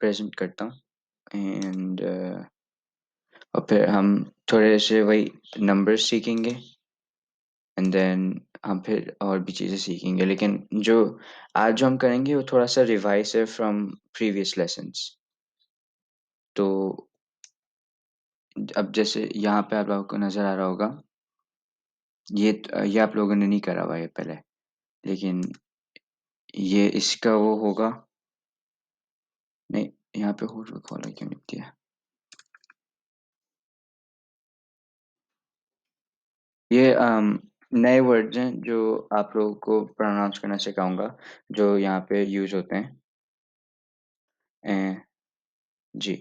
Present करता हूँ and और फिर हम थोड़े से वही नंबर्स सीखेंगे एंड देन हम फिर और भी चीज़ें सीखेंगे, लेकिन जो आज जो हम करेंगे वो थोड़ा सा रिवाइज है फ्रॉम प्रीवियस लेसन्स। तो अब जैसे यहाँ पे आप लोगों को नज़र आ रहा होगा, ये आप लोगों ने नहीं करा हुआ है पहले, लेकिन ये इसका वो होगा नहीं। यहाँ पे हो खोला क्यों नहीं दिया? ये नए वर्ड्स हैं जो आप लोगों को प्रोनाउंस करना सिखाऊंगा, जो यहाँ पे यूज होते हैं। जी,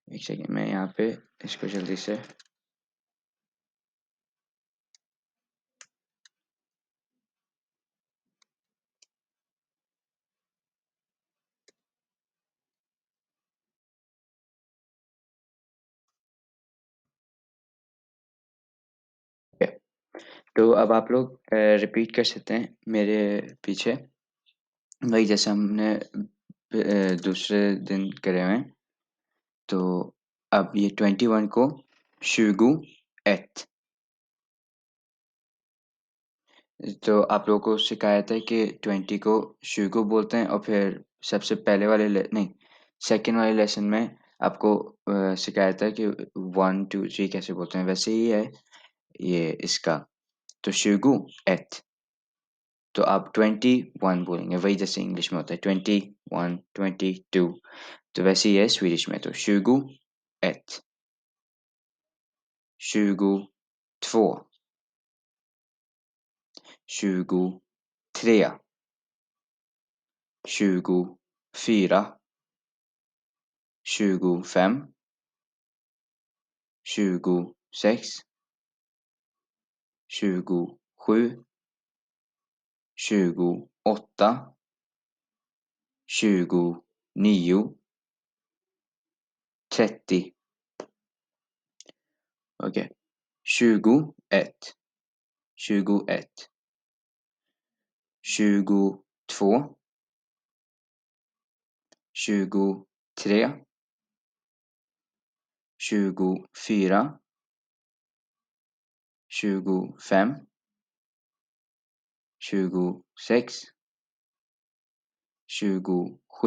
एक सेकेंड, मैं यहाँ पे इसको जल्दी से तो अब आप लोग रिपीट कर सकते हैं मेरे पीछे, वही जैसे हमने दूसरे दिन करे हुए हैं। तो अब ये 21 को शुगु एट, तो आप लोगों को सिखाया था कि 20 को शुगु बोलते हैं, और फिर सबसे पहले वाले नहीं, सेकेंड वाले लेसन में आपको सिखाया था कि 1 2 3 कैसे बोलते हैं, वैसे ही है ये इसका। तो शुगु एट, तो आप 21 बोलेंगे, वही जैसे इंग्लिश में होता है 21 22, तो वैसे ही है स्वीडिश में। तो 21, 22, 23, 24, 25, 26, 27, 28, 29, 30. Okej. 21, 21, 22, 23, 24, 25, 26, 27,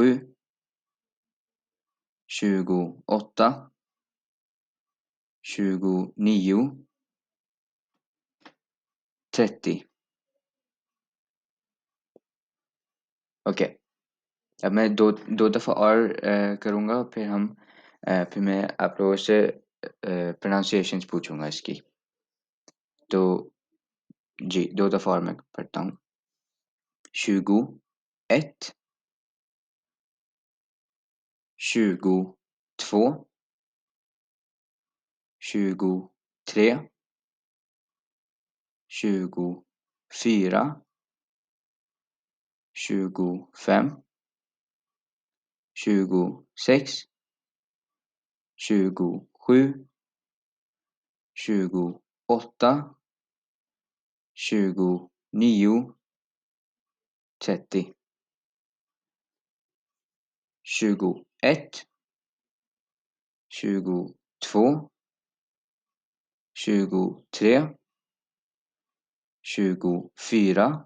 28, 29, 30. ओके, अब मैं दो दो दफ़ा और करूँगा, फिर फिर मैं आप लोगों से प्रोनाउंसिएशंस पूछूँगा इसकी। तो जी, दो दफ़ा और मैं पढ़ता हूँ। 21, 22, 23, 24, 25, 26, 27, 28, 29, 30. 21, 22, 23,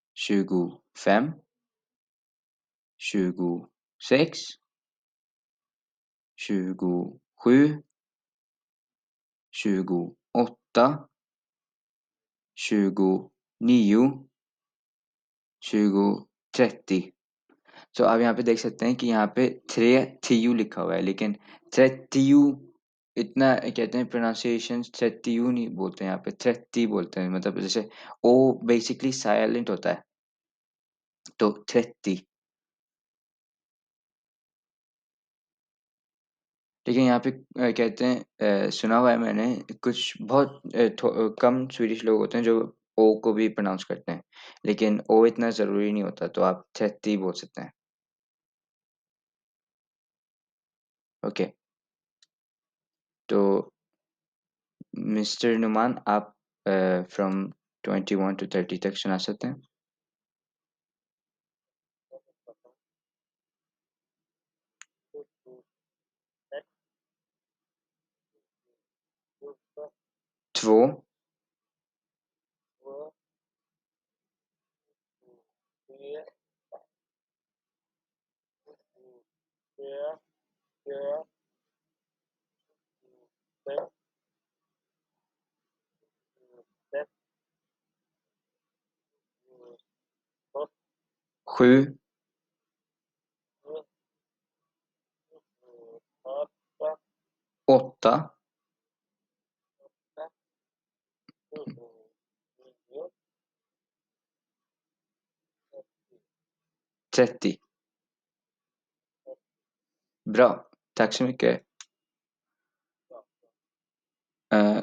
24, 25, 26, 27, 28, 29, 30. तो आप यहाँ पे देख सकते हैं कि यहाँ पे थ्रेथियू लिखा हुआ है, लेकिन थ्रेथियू इतना कहते हैं प्रोनाउंसिएशन, थ्रेथियू नहीं बोलते हैं, यहाँ पे थ्रेथी बोलते हैं, मतलब जैसे ओ बेसिकली साइलेंट होता है, तो थ्रेथी। लेकिन यहाँ पे कहते हैं सुना हुआ है मैंने, कुछ बहुत कम स्वीडिश लोग होते हैं जो ओ को भी प्रोनाउंस करते हैं, लेकिन ओ इतना ज़रूरी नहीं होता, तो आप थ्रेथी बोल सकते हैं। ओके, तो मिस्टर नुमान, आप फ्रॉम 21 to 30 तक सुना सकते हैं। två, sju, åtta, 30. Bra, tack så mycket.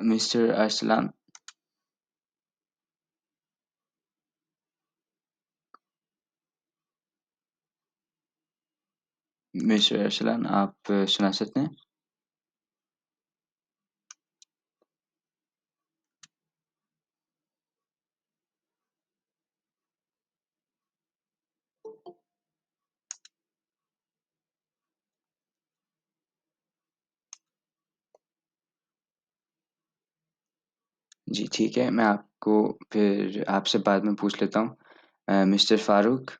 Mr. Arslan, mister Arsalan आप सुना सकते हैं? जी, ठीक है, मैं आपको फिर आपसे बाद में पूछ लेता हूँ। Mister Farooq,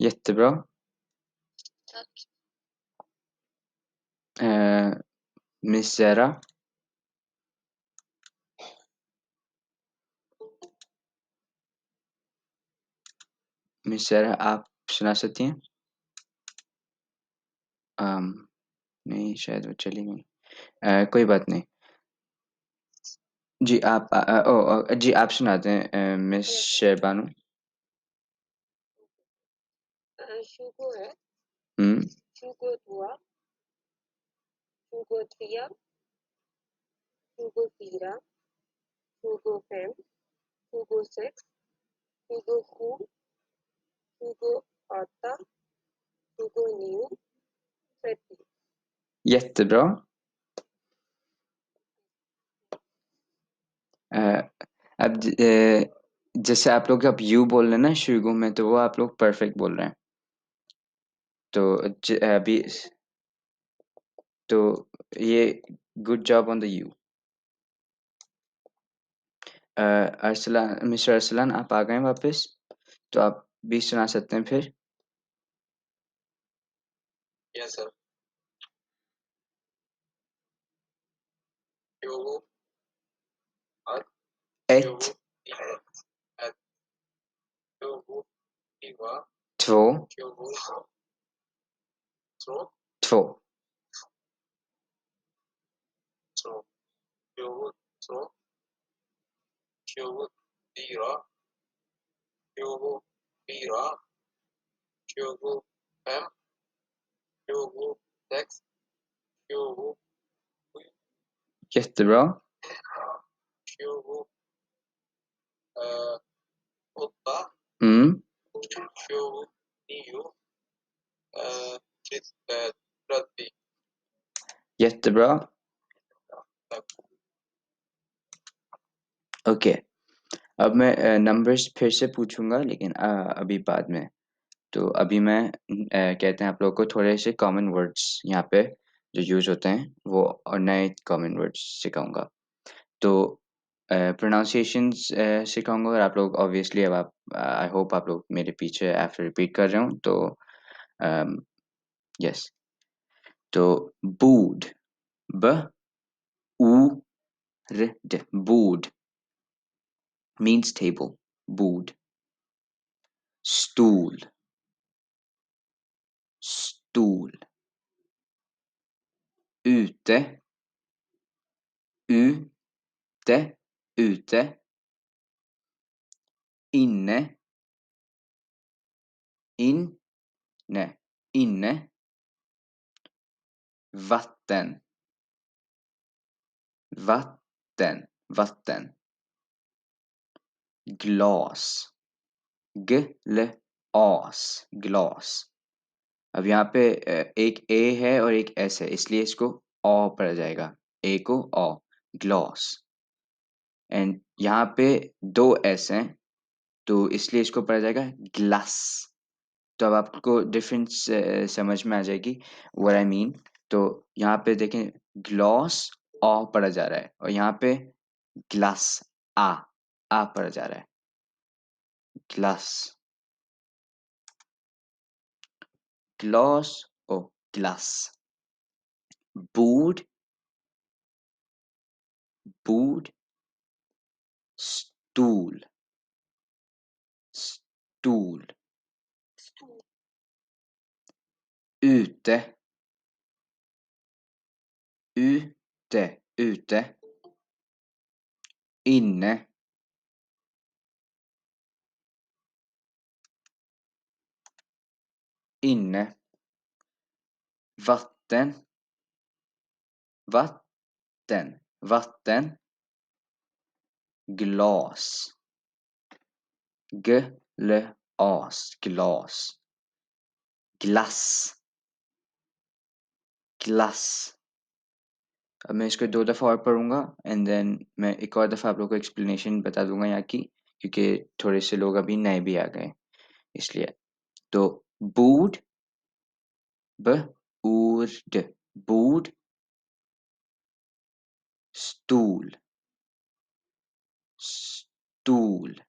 jättebra. Miss Zahra, miss Zahra आप सुना सकती हैं? अम, नहीं शायद वो चली गई। कोई बात नहीं। जी, आप जी, आप सुना दें मिस शेरबानो। हुँ, jättebra. अ, अब जैसे आप लोग अब यू बोल रहे हैं ना शुरू में, तो वो आप लोग परफेक्ट बोल रहे हैं। तो अभी तो ये good job on the you. Arsalan, mister Arsalan आप आ गए वापस? तो आप भी सुना सकते हैं फिर? Yes, sir. At Ett, at Iva, två, två, två, två, två, fyra, fyra, 25, 26, 27, jättebra. 28, Mm, 29, 30. jättebra. Okay, अब मैं नंबर्स फिर से पूछूँगा लेकिन अभी बाद में। तो अभी मैं कहते हैं आप लोगों को थोड़े से कॉमन वर्ड्स यहाँ पे जो यूज़ होते हैं वो और नए कॉमन वर्ड्स सिखाऊँगा। तो प्रोनाउंसिएशंस सिखाऊँगा और आप लोग ऑब्वियसली अब आप आई होप आप लोग मेरे पीछे आफ्टर रिपीट कर रहे हो तो अम, यस। तो बूड, ब ऊ र ड, बूड means table, bord. Stol, stol. Ute, ute, ute. Inne, inne. inne, vatten, vatten, vatten, glas, glas, glas। अब यहाँ पे एक ए है और एक एस है, इसलिए इसको ऑ पढ़ा जाएगा, ए को ऑ, ग्लॉस। एंड यहाँ पे दो एस हैं, तो इसलिए इसको पढ़ा जाएगा ग्लास। तो अब आपको डिफरेंस समझ में आ जाएगी व्हाट आई मीन। तो यहाँ पे देखें, ग्लॉस ऑ पढ़ा जा रहा है, और यहाँ पे ग्लास आ पढ़ा जा रहा है, ग्लास, ग्लॉस ओ ग्लास। बूड, बूड, स्टूल, stol, ute, ute, ute, inne, inne, vatten, vatten, vatten, glas, glas, glas, glass, glass। अब मैं इसको 2 दफ़ा और पढ़ूँगा, एंड देन मैं एक और दफ़ा आप लोगों को एक्सप्लेनेशन बता दूँगा यहाँ की, क्योंकि थोड़े से लोग अभी नए भी आ गए, इसलिए। तो bord, bord, bord, stol, stol,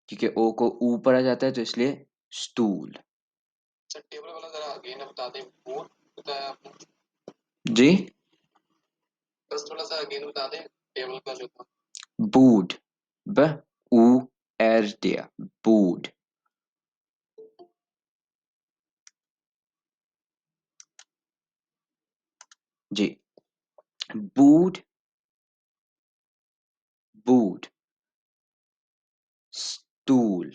क्योंकि ओ को ऊ पढ़ा जाता है, तो इसलिए स्टूल। सर टेबल वाला जरा अगेन बता दें, बोर्ड बताया आपने, जी, बस थोड़ा सा अगेन बता दें टेबल का जो था। बूड, ब ऊ एर डी, बूड। जी, बूड, बूड, stol,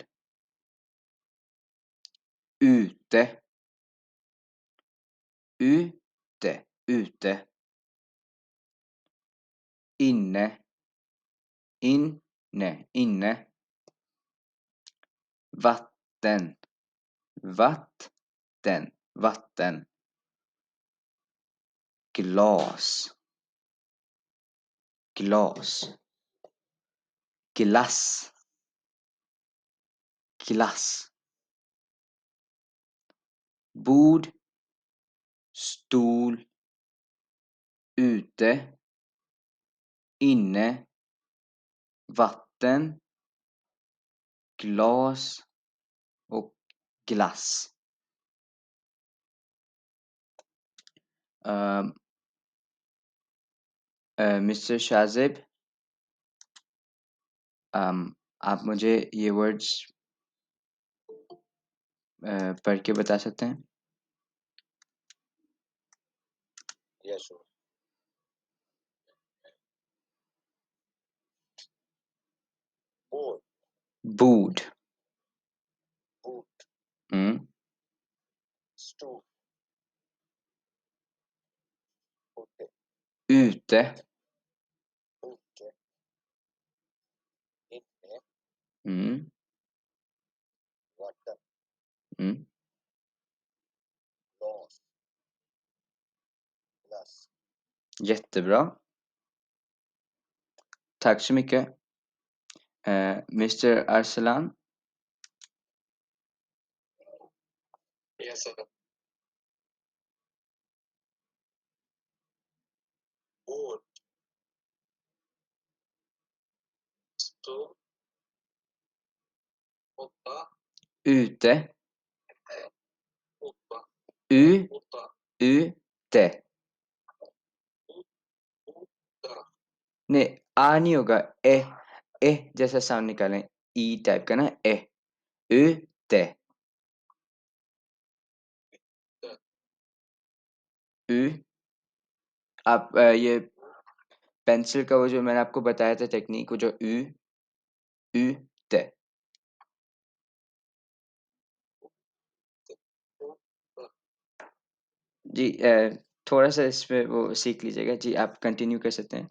ute, ute, ute, inne, inne, inne, vatten, vatten, vatten, glas, glas, glass, glass, bord, stol, ute, inne, vatten, glas och glass. अम, मिस्टर शाज़िब, आप मुझे ये वर्ड्स पढ़ के बता सकते हैं? Yes sir. बोर्ड, बूड, बूट, हुँ, stool, ute, ute, ute, inne, mm, vatten, mm, glas, glass. jättebra. Tack så mycket. Mr. Arsalan, yes sir. Board, stool, utta, ute, utta, u, utta, ute. utta, नहीं, आ नहीं होगा, ए जैसा sound निकालें, ई type का ना, ute, utta, उ। आप ये पेंसिल का वो जो मैंने आपको बताया था टेक्नीक, वो जो ute, utta, जी थोड़ा-सा इसमें वो सीख लीजिएगा। जी, आप कंटिन्यू कर सकते हैं।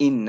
इन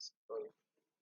sorry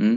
हुँ,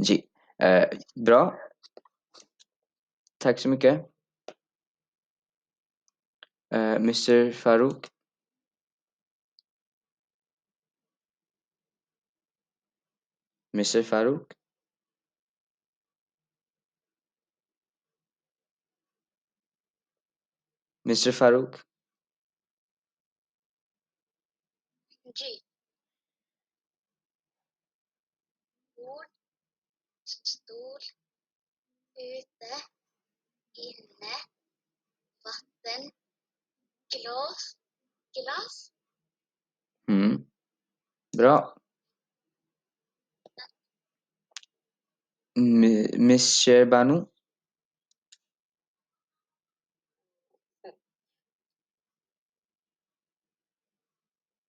जी। bra. Tack så mycket. Mr. Farouk. Mr. Farouk. Mr. Farouk. जी Ord, stol, ute, inne, vatten, glas, glass, Bra. Miss Sherbanu.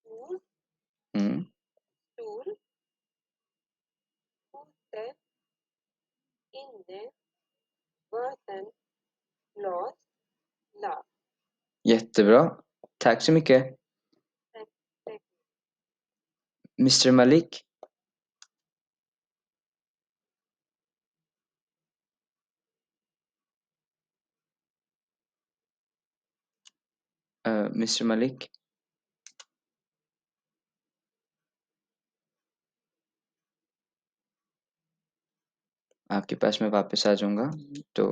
stol, हुँ, stol, ute, inne, vatten, glas, glass. jättebra. Tack så mycket. Tack, tack. Mr. Malik. Mr. Malik. आपके पास मैं वापस आ जाऊँगा। तो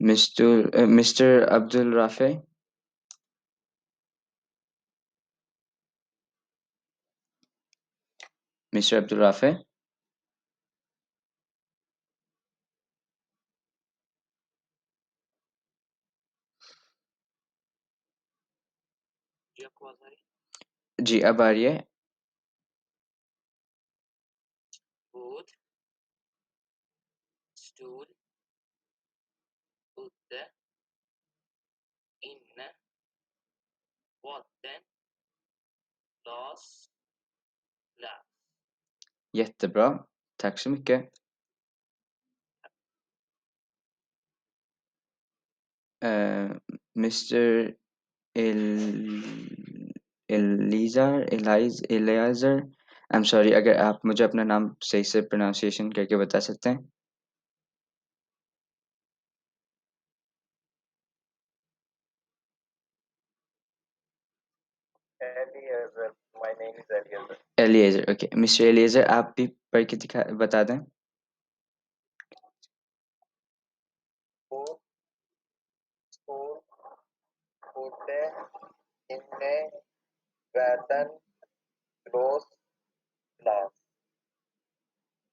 mister Abdul राफ़ी। Mister Abdul राफ़ी। जी आपको आवाज आ रही जी, अब आ रही है। Ord, stol, ute, inne, vatten, glas, glass. Jättebra. Tack så mycket. Mister एल एलियाज़र। आई एम सॉरी, अगर आप मुझे अपना नाम सही से प्रोनाउंसिएशन करके बता सकते हैं? Eliezer, my name is Eliezer. Eliezer, okay. Mister Eliezer, आप भी पढ़ के बता दें। Ord, stol, ute, inne, vatten, glas, glass.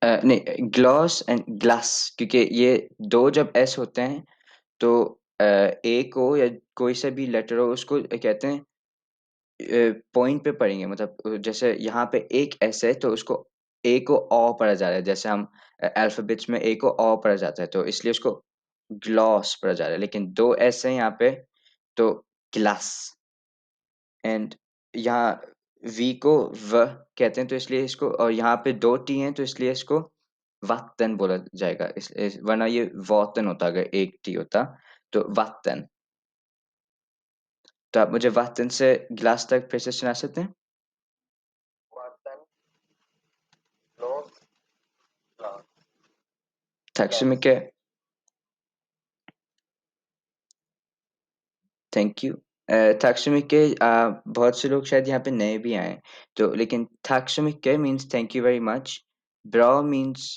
नहीं, ग्लॉस एंड ग्लास, क्योंकि ये 2 जब एस होते हैं तो ए को या कोई सा भी लेटर हो उसको कहते हैं पॉइंट पे पढ़ेंगे, मतलब जैसे यहाँ पे एक एस है तो उसको ए को ऑ पढ़ा जा रहा है, जैसे हम अल्फ़ाबेट्स में ए को ऑ पढ़ा जाता है तो इसलिए उसको ग्लॉस पढ़ा जा रहा है, लेकिन 2 एस हैं यहाँ पे तो ग्लास। एंड यहाँ वी को व कहते हैं तो इसलिए इसको, और यहाँ पे 2 टी हैं तो इसलिए इसको वात्तन बोला जाएगा, वरना ये वॉतन होता अगर एक टी होता, तो वात्तन। तो आप मुझे वात्तन से ग्लास तक फिर से सुना सकते हैं? Vatten, glas, glass. Tack så mycket. Thank you. tack så mycket, बहुत से लोग शायद यहाँ पे नए भी आए हैं, तो लेकिन tack så mycket means thank you very much, bra means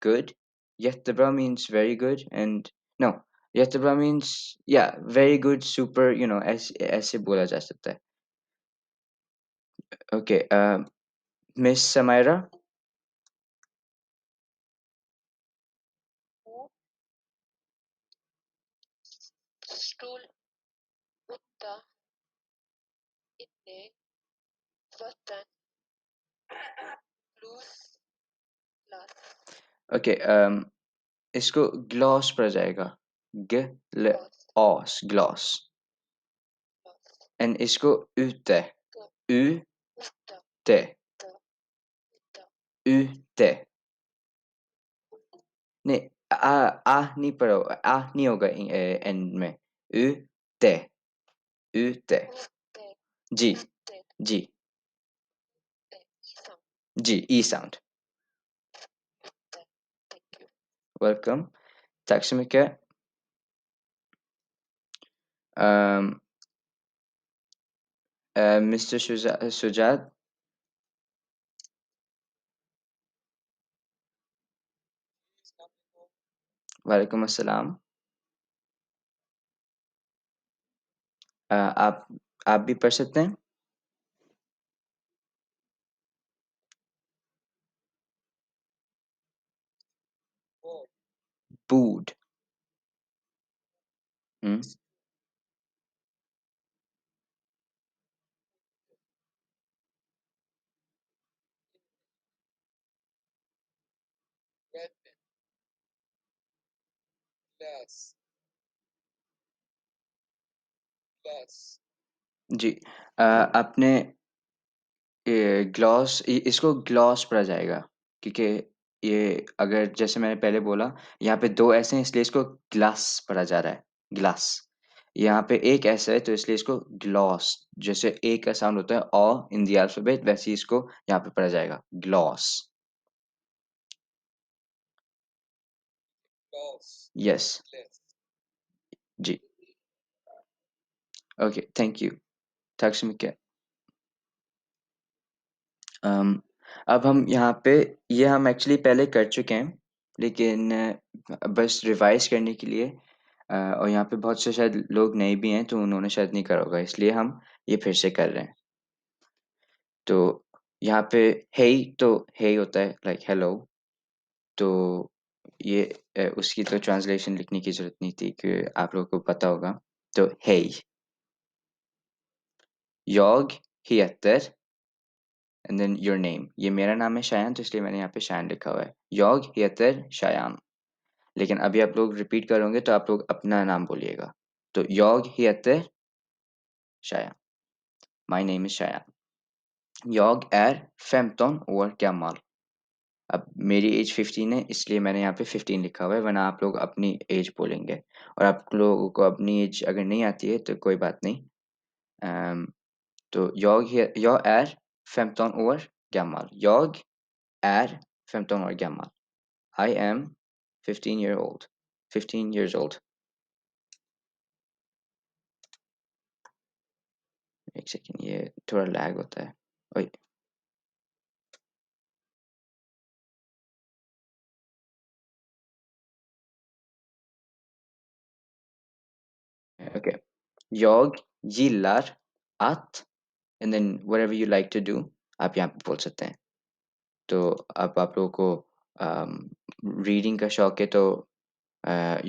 good, jättebra means very good, and no, jättebra means yeah, very good, super, ऐसे ऐसे बोला जा सकता है। Okay, miss Samaira. Ord, stol, ute, inne, vatten, glas, glass. Okay, इसको gloss पढ़ा जाएगा, ग ल Glas, ऑस, ग्लॉस। glass. एंड इसको ute, Ute, u ute, te, Ute. नहीं, नहीं पढ़ो, नहीं होगा एंड में। Ute, ute. जी, जी, जी, E sound. Welcome. Tack så mycket. Um, Mr. Sujad, वालेकुम अस्सलाम। आप भी पढ़ सकते हैं? Bord. हुँ, red pen, glass, glass, जी। आपने ग्लॉस इसको ग्लॉस पढ़ा जाएगा, क्योंकि ये अगर जैसे मैंने पहले बोला, यहाँ पे 2 ऐसे हैं इसलिए इसको ग्लास पढ़ा जा रहा है, ग्लास। यहाँ पे 1 ऐसा है तो इसलिए इसको ग्लॉस, जैसे ए का साउंड होता है इन द अल्फ़ाबेट, वैसे ही इसको यहाँ पे पढ़ा जाएगा, ग्लॉस। glass, yes, glass. जी। Okay, thank you. tack så mycket। Um, अब हम यहाँ पे ये हम एक्चुअली पहले कर चुके हैं, लेकिन बस रिवाइज़ करने के लिए और यहाँ पे बहुत से शायद लोग नए भी हैं, तो उन्होंने शायद नहीं करा होगा, इसलिए हम ये फिर से कर रहे हैं। तो यहाँ पे हेय तो हेय होता है लाइक हेलो, तो ये उसकी तो ट्रांसलेशन लिखने की ज़रूरत नहीं थी कि आप लोगों को पता होगा। तो hey, jag heter and then your name. ये मेरा नाम है शायान, तो इसलिए मैंने यहाँ पे शायान लिखा हुआ है। Jag heter Shayan. लेकिन अभी आप लोग रिपीट करोगे तो आप लोग अपना नाम बोलिएगा। तो jag heter Shayan. My name is Shayan. Jag är 15 år gammal। अब मेरी एज 15 है, इसलिए मैंने यहाँ पे 15 लिखा हुआ है, वरना आप लोग अपनी एज बोलेंगे। और आप लोगों को अपनी एज अगर नहीं आती है तो कोई बात नहीं। तो jag är 15 år gammal। Jag är 15 år gammal। I am 15 years old। एक सेकंड, ये थोड़ा लैग होता है। ओए, okay. Jag gillar att and then whatever you like to do, आप यहाँ पे बोल सकते हैं। तो अब आप लोगों को रीडिंग का शौक है तो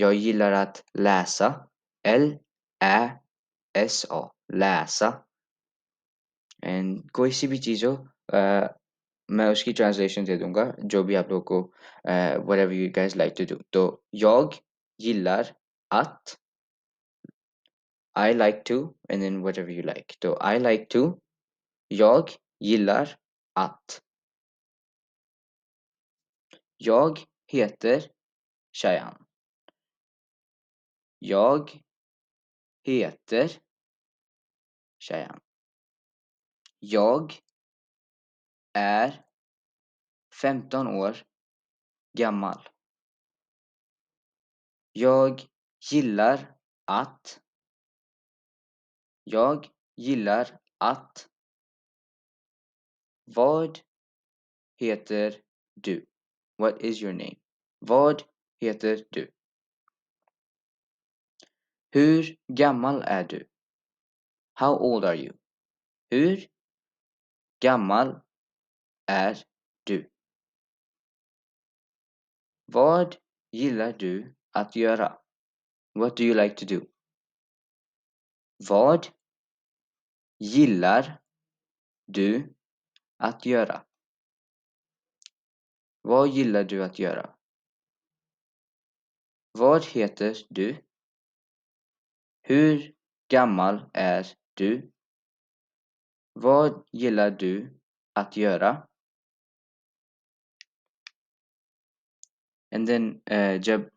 jag gillar att läsa, Läsa, läsa। And कोई सी भी चीज़ हो, मैं उसकी ट्रांसलेशन दे दूँगा, जो भी आप लोगों को whatever you guys like to do. तो jag gillar att, I like to and then whatever you like। तो I like to, jag gillar att, jag heter Shayan, jag heter Shayan, jag är 15 år gammal, jag gillar att, jag gillar att. Vad heter du? What is your name? Vad heter du? Hur gammal är du? How old are you? Hur gammal är du? Vad gillar du att göra? What do you like to do? Vad gillar du att göra? Vad gillar du att göra? Vad heter du? Hur gammal är du? Vad gillar du att göra? And then जब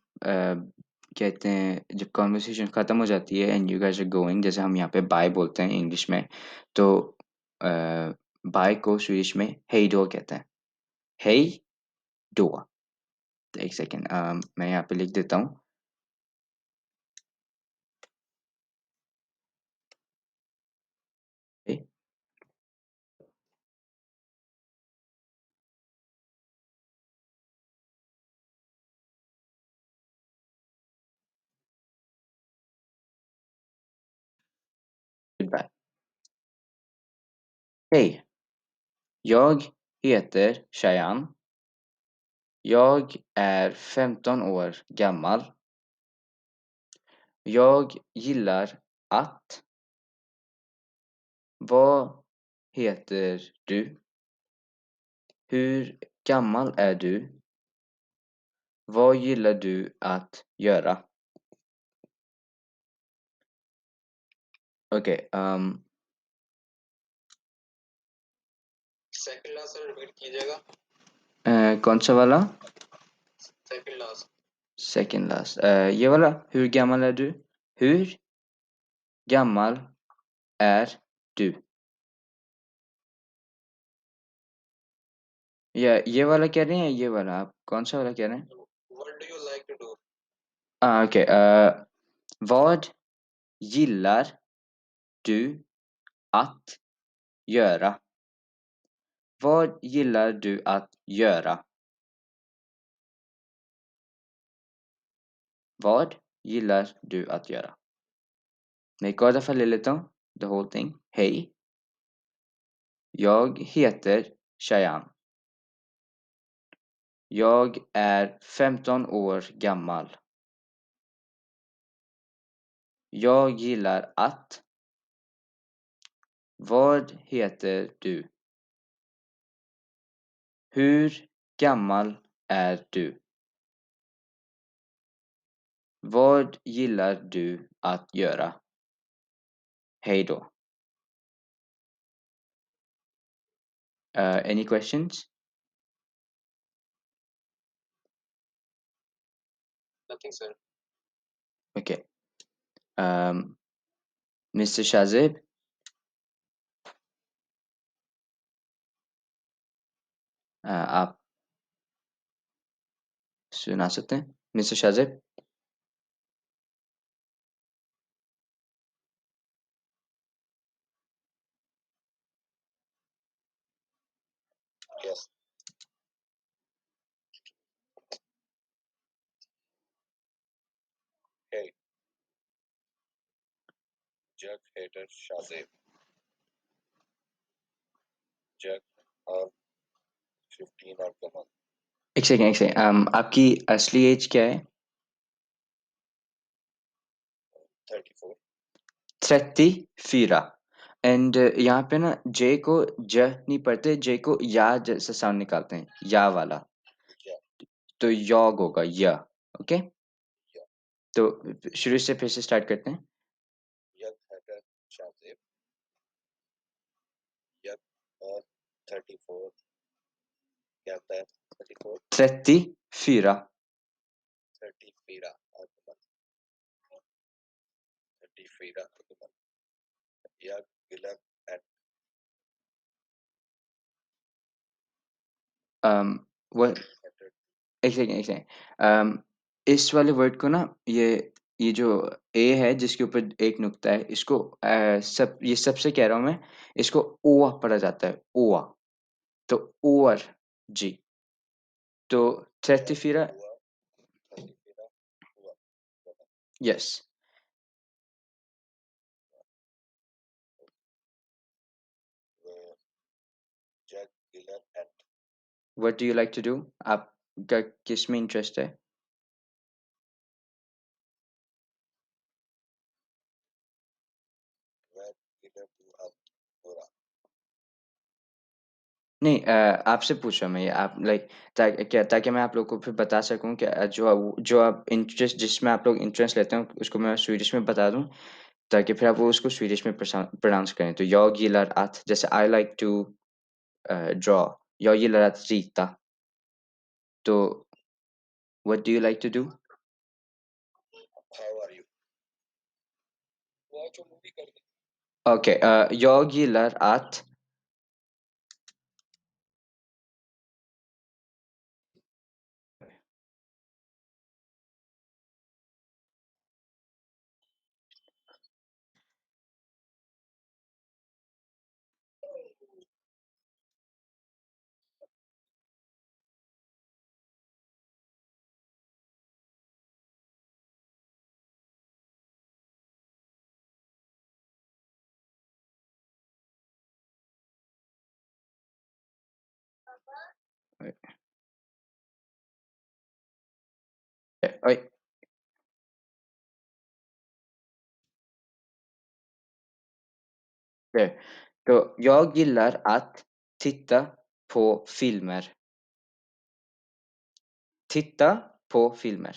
कहते हैं जब conversation ख़त्म हो जाती है and you guys are going, जैसे हम यहाँ पे बाय बोलते हैं इंग्लिश में, तो बाय को स्वीडिश में हेय डो कहते हैं। हेय डो। एक सेकेंड, मैं यहाँ पे लिख देता हूँ। Goodbye. Hej, jag heter Shayan. Jag är 15 år gammal. Jag gillar att. Vad heter du? Hur gammal är du? Vad gillar du att göra? Okay, second last sir repeat कीजिएगा। कौन सा वाला? Second last. Second last. ये वाला, hur gammal är du? Hur gammal är du? या ये वाला कह रहे हैं, ये वाला आप कौन सा वाला कह रहे हैं? What do you like to do? Okej, vad gillar du att göra? Vad gillar du att göra? Vad gillar du att göra? मैं एक और दफ़ा ले लेता हूँ, the whole thing. Hej, jag heter Shayan. Jag är 15 år gammal. Jag gillar att. Vad heter du? Hur gammal är du? Vad gillar du att göra? Hej då. Any questions? Nothing sir. Okay. Um, Mr. Shazib, आप सुना सकते हैं? Mr. Shazib? Yes. हे, जग hater Shahzeb. जग और 15 और कमल। एक second, एक second. आपकी असली एज क्या है? 34। 34। एंड यहाँ पे ना जे को ज नहीं पढ़ते, जे को या जैसा साउंड निकालते हैं, या वाला। या तो यॉग होगा, य। ओके, या तो शुरू से फिर से स्टार्ट करते हैं। जग हेटर शाजेब। जग और 34 क्या होता है? 34। 34। 34 और कमल। 34 और कमल। जग गिलर एट वो हेटर। एक सेकेंड, एक सेकेंड। इस वाले वर्ड को ना, ये जो ए है जिसके ऊपर एक नुक्ता है, इसको ये सबसे कह रहा हूँ मैं, इसको ओआ पढ़ा जाता है, ओआ। तो ओअर जी। तो जग 34। हुआ 34 हुआ। यस। जग गिलर एट what do you like to do? आपका किस में इंटरेस्ट है? वह गिलर टू अप पूरा। नहीं, आपसे पूछ रहा हूँ मैं ये, आप लाइक ताकि मैं आप लोग को फिर बता सकूँ कि जो आप इंटरेस्ट, जिसमें आप लोग इंटरेस्ट लेते हैं उसको मैं स्वीडिश में बता दूँ, ताकि फिर आप वो उसको स्वीडिश में प्रोनाउंस करें। तो jag gillar att, जैसे I like to draw, jag gillar att rita। तो What do you like to do? How are you? Watch a movie करते Okay. Jag gillar att. Oj. Okej. Då, jag gillar att titta på filmer. Titta på filmer.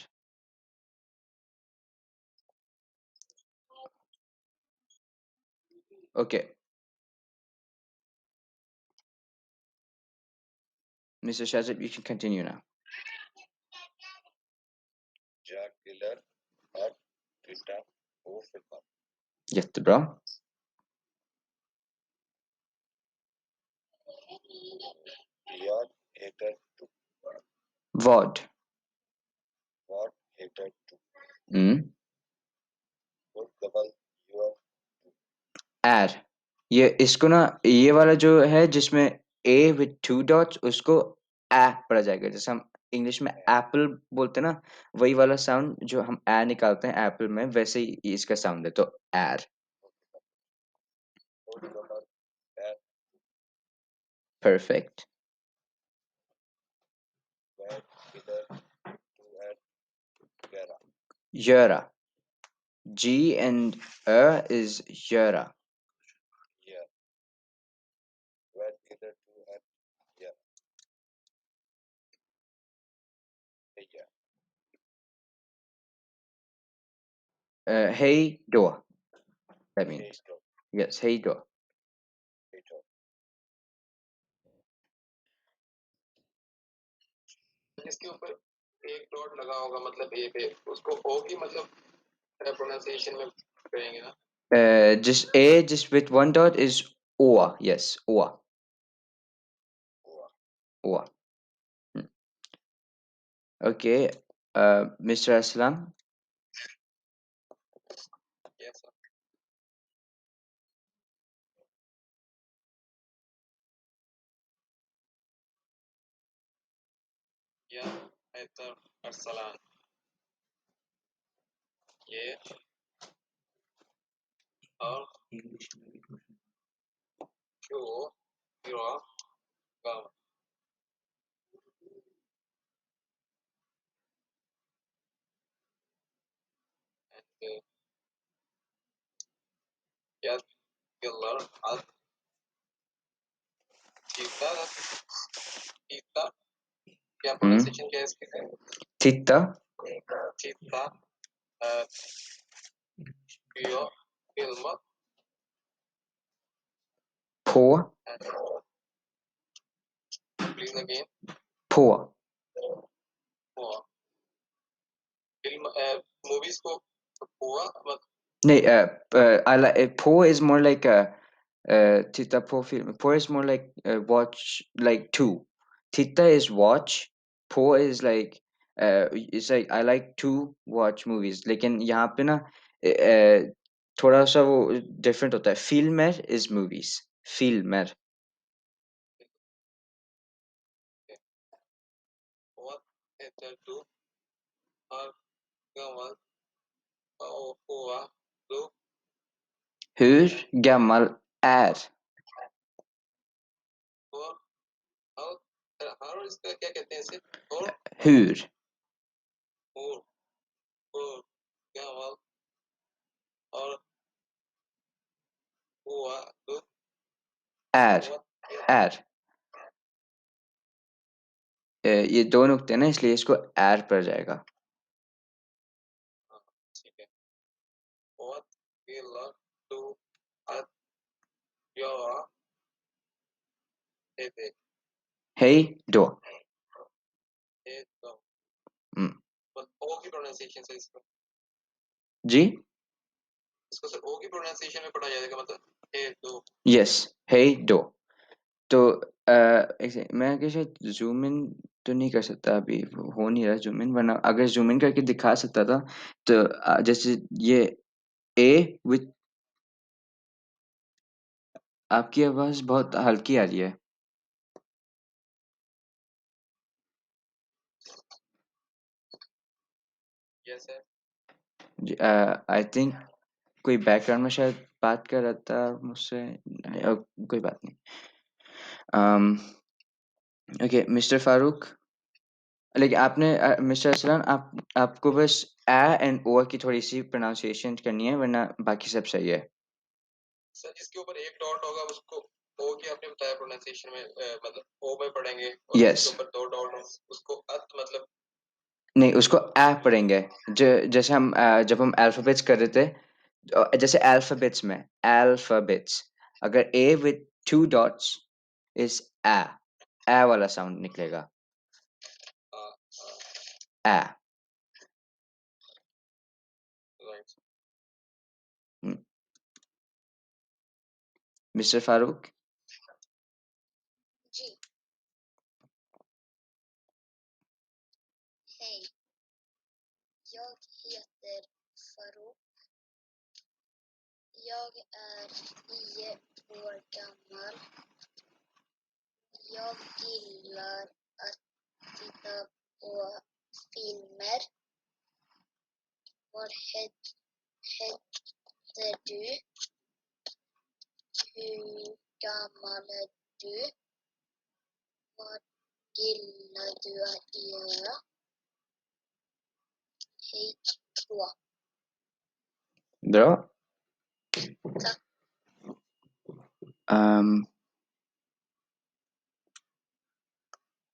Okay. Mr. Shazib, you can continue now. Jag gillar att titta på filmer. Jättebra. Jag heter du. Vad? Vad heter du? Mm. Hur gammal you are? Är. ये इसको ना ये वाला जो है जिसमें ए with two dots उसको ए पढ़ा जाएगा जैसे हम इंग्लिश में एप्पल बोलते हैं ना वही वाला साउंड जो हम ए निकालते हैं एप्पल में वैसे ही इसका साउंड है तो एर. Hur gammal är Perfect. vad gillar du att göra? Göra. G and ö is göra. Yeah. Vad gillar du att göra? Heja. Hej då. That Hej means. då. Yes, hej då. Hej då. जिसके ऊपर एक dot लगा होगा मतलब ए पे उसको ओ की मतलब प्रोनाउंसिएशन में कहेंगे ना Just a just with one dot is oa. Yes, oa. Oa. Oa. Hmm. Okay. Mr. Aslam. Yes या हैदर अरसलान ये और क्यों क्यों गम एंड यस गिलर अल चीता चीता क्या Hmm. प्रोनाउंसिएशन क्या है इसकी Titta चीता क्यों film på please again på. Film movies को हुआ मतलब Nej, I like på is more like titta på film. På is more like watch like two. Titta is watch. På is like it's like I like to watch movies. लेकिन यहाँ पे ना थोड़ा सा वो different होता है. Filmer is movies. Filmer. what better to har gammal och हुआ do Hur gammal är? और हर इसका क्या कहते हैं इसे और Hur और और gammal और हुआ do är? what Är. ये दो नुक्ते हैं ना इसलिए इसको एर पर जाएगा. ठीक है what will do at your headache Hej då. head ओ की प्रोनाउंसिएशन से इसको जी इसको सर ओ की प्रोनाउंसिएशन में पढ़ा जाएगा मतलब ए दो यस हे डो तो मैं कैसे जूम इन तो नहीं कर सकता अभी हो नहीं रहा जूम इन वरना अगर जूम इन करके दिखा सकता था तो जैसे ये ए विथ आपकी आवाज बहुत हल्की आ रही है यस सर आई थिंक कोई बैकग्राउंड में शायद बात कर रहा था मुझसे कोई बात नहीं ओके मिस्टर फारूक लेकिन आपने मिस्टर असलान आपको बस ए एंड ओ की थोड़ी सी प्रोनाउंसिएशन करनी है वरना बाकी सब सही है सर जिसके ऊपर एक डॉट होगा उसको ओ की आपने बताया प्रोनाउंसिएशन में मतलब ओ में पढ़ेंगे और यस जिसके ऊपर दो डॉट हो उसको अत मतलब नहीं उसको ए पढ़ेंगे जैसे हम जब हम अल्फाबेट्स कर रहे थे जैसे अल्फाबेट्स में अल्फाबेट्स अगर A with two dots is A वाला साउंड निकलेगा A right mister Farooq ji hej jag heter Farouk jag är 9 år gammal jag gillar att titta på filmer vad heter du hur gammal är du vad gillar du att göra hej då bra tack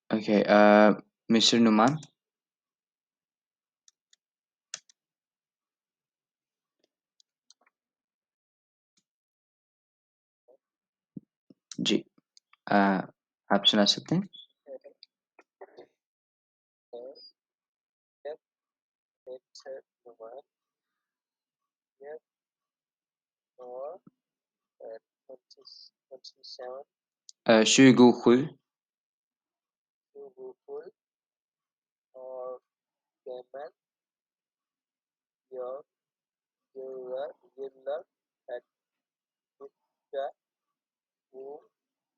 okay mister Numan ji आप सुना सकते हैं Shuguchul और कैमल your Giller at Vista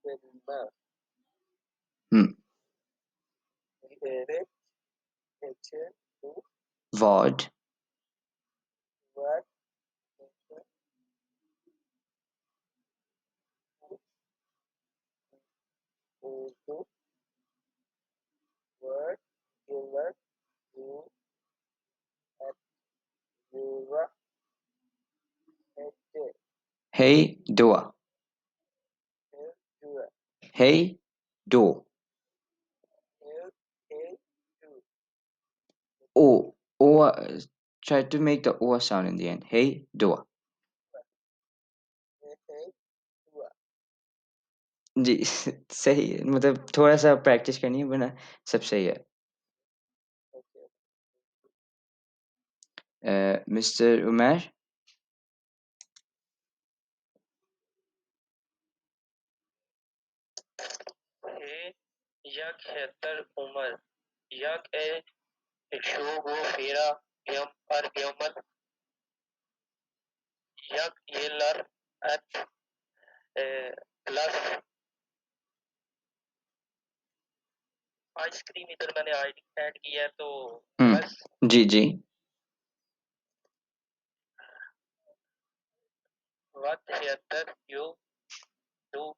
Filmer Eric H2 Vod What Utu Word Giller you at Yuva H Hey Doa L2 Hey Do L2 O O try to make the O sound in the end Hey Doa H2 जी सही है मतलब थोड़ा सा practice करनी है वरना सब सही है mister Umar Hey Yak Heter Umar Yak E Shugo Fira Yam Yaman Yak Yeller at plus ice cream इधर मैंने ऐड किया है तो बस जी जी what heter you do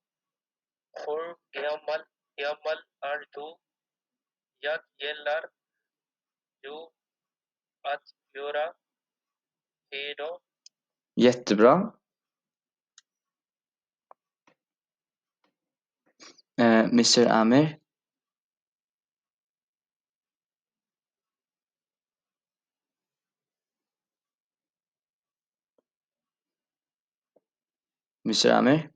for Yamal are do yak yeller you at yora hero jättebra mister Aamir mister Aamir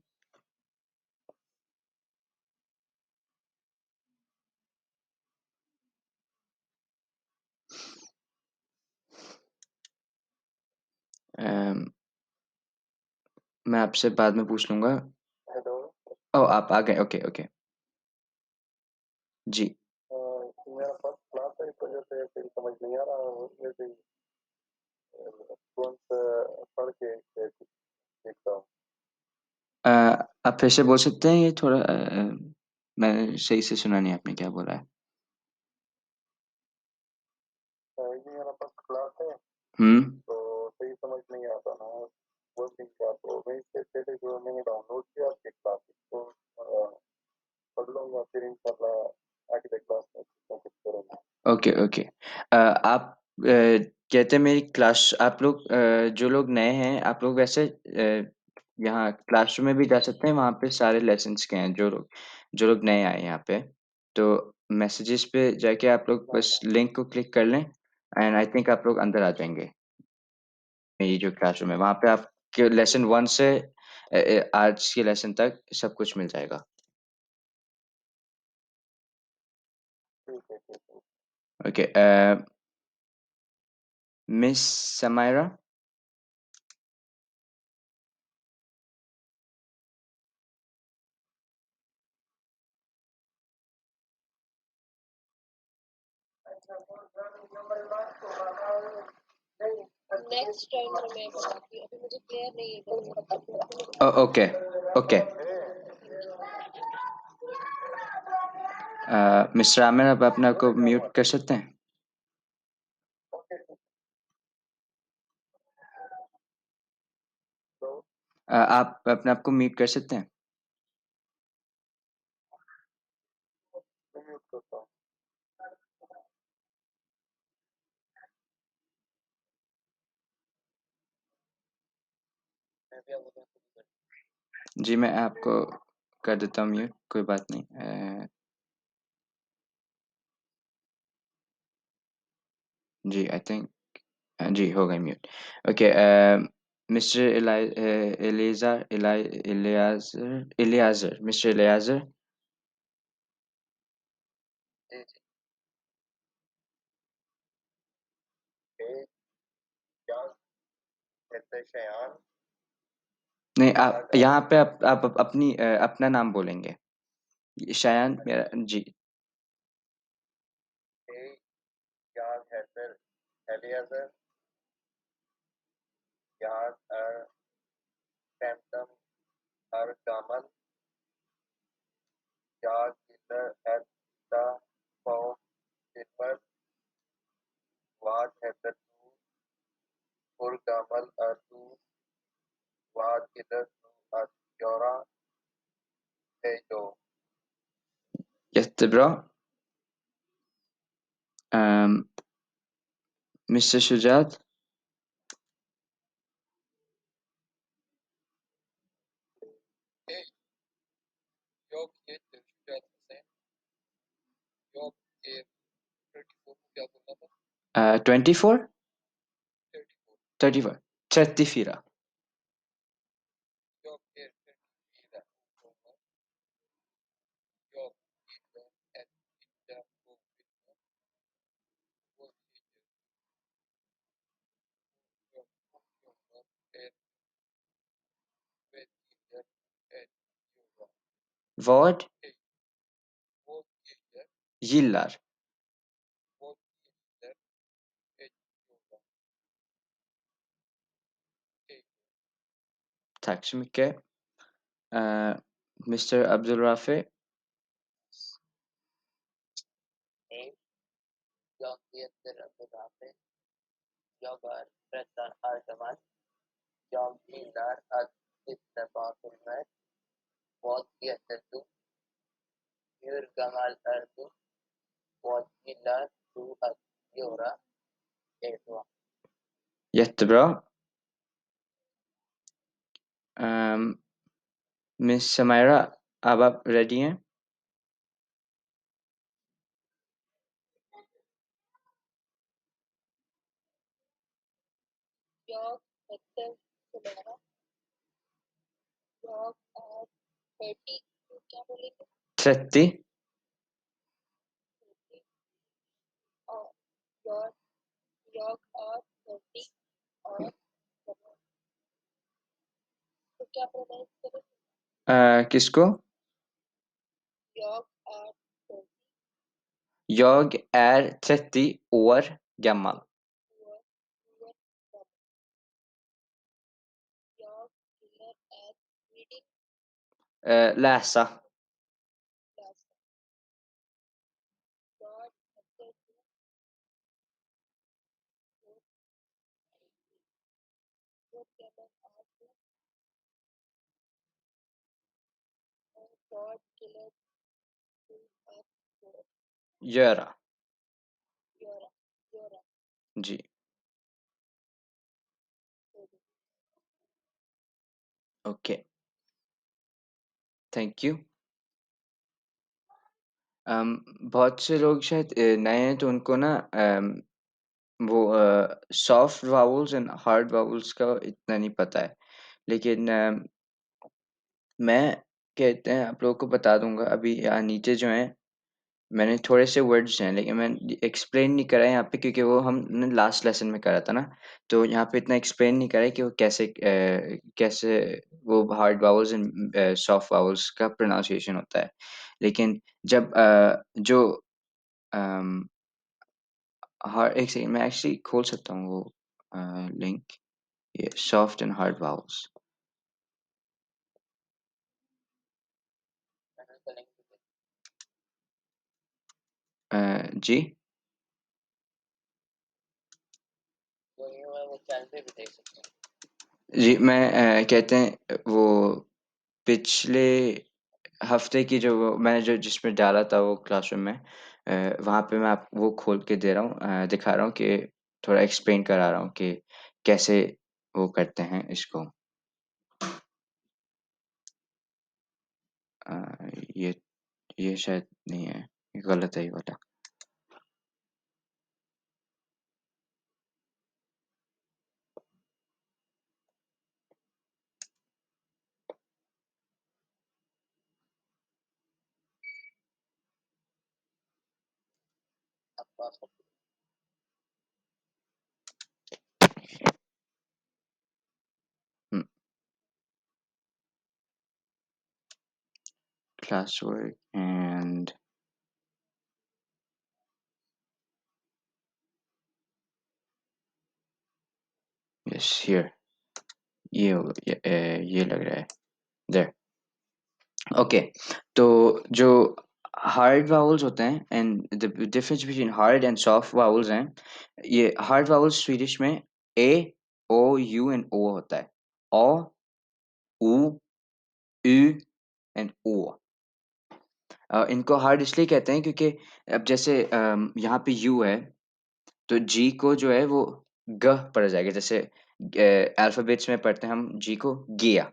मैं आपसे बाद में पूछ लूँगा। हेलो। ओह! आप आ गए, ओके, ओके। जी। मेरा फर्स्ट क्लास है, इस वजह से फिर समझ नहीं आ रहा, उसमें से तुरंत पढ़ के देखता हूँ। आप फिर से बोल सकते हैं ये थोड़ा मैंने सही से सुना नहीं आपने क्या बोला है? ये मेरा फर्स्ट क्लास है, हुँ। तो सही समझ नहीं आता ना वो दिन का, तो मैं इससे पहले जो मैंने डाउनलोड किया आपके क्लासेस को पढ़ लूँगा, फिर इंशाल्लाह आगे क्लास में कुछ करूँगा। Okay, okay. आप कहते हैं मेरी क्लास आप लोग जो लोग नए हैं, आप लोग वैसे यहाँ क्लासरूम में भी जा सकते हैं, वहाँ पे सारे लेसन्स के हैं, जो लोग नए आए हैं यहाँ पे। तो मैसेजेस पे जाके आप लोग बस लिंक को क्लिक कर लें एंड आई थिंक आप लोग अंदर आ जाएँगे। मेरी जो क्लासरूम है, वहाँ पे आपके लेसन 1 से आज के लेसन तक सब कुछ मिल जाएगा। ठीक है, ठीक है। Okay miss Samaira? Next time में मैं बनाती हूँ, अभी मुझे क्लियर नहीं है। Okay, okay. मिस्टर आमिर आप अपने आप को म्यूट कर सकते हैं? तो आप अपने आप को म्यूट कर सकते हैं? मैं म्यूट करता हूँ। मैं भी आपको जी, मैं आपको कर देता हूँ म्यूट, कोई बात नहीं। जी, आई थिंक जी, हो गई mute. Okay mister Eliezer mister Eliezer? जी, जी। क्या कहते हैं शयान? नहीं, आप यहाँ पे आप अपनी अपना नाम बोलेंगे। शायान मेरा जी। याद है फिर एलियाजर, याद सैमसम गामन, याद गिलर एल्टा फॉर्म सिल्वर, वाद हैदर टू फुल गामल टू वाद गिलर टू योरा जो Jättebra. मिस्टर शुजात? जॉब ये शुजात हुसैन, जॉब ये 34 को क्या बोलना था? 24? 34 34. 34. जॉब ये 34 जॉब ये एट इटा को वो जॉब एट वेट एट योगा Vad वो gillar? वो एट yoga. Tack så mycket. Mr. Abdul Rafi? जॉब यस्तर अब्दुल्लाह जॉबर प्रतान आजमान जॉब गिलर इत्तफाकुल वाद यस्तर टू Nur Gamal Ardu was Gillar to Yora Edwa. Jättebra. Miss Samaira अब आप रेडी हैं? जॉब एक्टर सुमेरा, जॉब और 30 क्या बोलेंगे? 30? और जॉब जॉब और 30 और क्या प्रोनाउंस करें? किसको? Jag är 30 Jag är 30 år gammal. år gammal. Jag gillar att reading, Läsa. läsa. Vad heter du? Hur gammal är du? Och vad gillar du att Göra. göra? Göra. जी. Okay, thank you. बहुत से लोग शायद नए हैं तो उनको ना वो soft vowels and hard vowels का इतना नहीं पता है। लेकिन मैं कहते हैं आप लोगों को बता दूँगा अभी यहाँ नीचे जो हैं, मैंने थोड़े से वर्ड्स हैं लेकिन मैंने एक्सप्लेन नहीं करा है यहाँ पे क्योंकि वो हमने लास्ट लेसन में करा था ना, तो यहाँ पे इतना एक्सप्लेन नहीं करा है कि वो कैसे वो hard vowels and soft vowels का प्रोनाउंसिएशन होता है। लेकिन जब जो अम, एक सेकंड मैं एक्चुअली खोल सकता हूँ वो लिंक, ये सॉफ्ट एंड हार्ड वावल्स। जी? जी, मैं कहते हैं वो पिछले हफ्ते की जो वो मैंने जो जिसमें डाला था वो क्लासरूम में वहाँ पे मैं आप वो खोल के दे रहा हूँ दिखा रहा हूँ कि थोड़ा एक्सप्लेन करा रहा हूँ कि कैसे वो करते हैं इसको। अ, ये ये शायद नहीं है, ये गलत है ये वाला। हुँ, classwork and yes here ये लग रहा है, there। ओके, तो जो हार्ड वावल्स होते हैं and the difference between hard and soft vowels हैं, ये हार्ड वावल्स स्वीडिश में ए, ओ, यू एंड ओ होता है। ओ, ऊ, उ एंड ओ। इनको हार्ड इसलिए कहते हैं क्योंकि अब जैसे यहाँ पे यू है, तो जी को जो है वो ग पढ़ा जाएगा। जैसे अल्फ़ाबेट्स में पढ़ते हैं हम जी को गिया,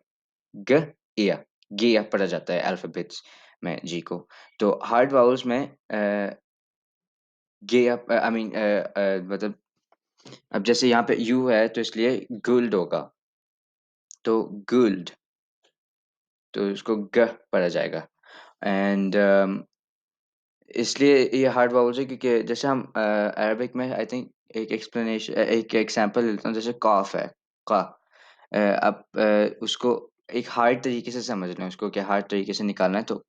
ग, इया, गिया पढ़ा जाता है अल्फ़ाबेट्स में जी को। तो हार्ड वावल्स में गिया आई मीन मतलब अब जैसे यहाँ पे यू है तो इसलिए गुल्ड होगा, तो गुल्ड, तो इसको ग पढ़ा जाएगा। एंड इसलिए ये हार्ड वावल्स है क्योंकि जैसे हम अरबिक में आई थिंक एक एग्ज़ाम्पल लेता हूँ, जैसे कॉफ है, क़ा अब उसको एक हार्ड तरीके से समझना है उसको कि हार्ड तरीके से निकालना है, तो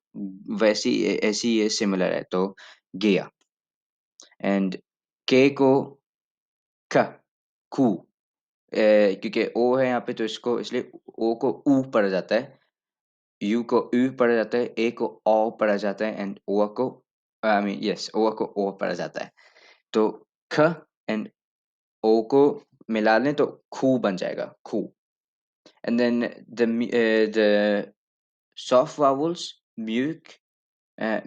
वैसी ऐसी ये सिमिलर है, तो गिया। एंड के को ख, कू क्योंकि ओ है यहाँ पे तो इसको इसलिए ओ को ऊ पढ़ा जाता है, यू को उ पढ़ा जाता है, ए को औ पढ़ा जाता है एंड ओ को आई मीन यस ओ को ओ पढ़ा जाता है। तो ख एंड ओ को मिला लें तो खू बन जाएगा, खू। And then the soft vowels म्यूक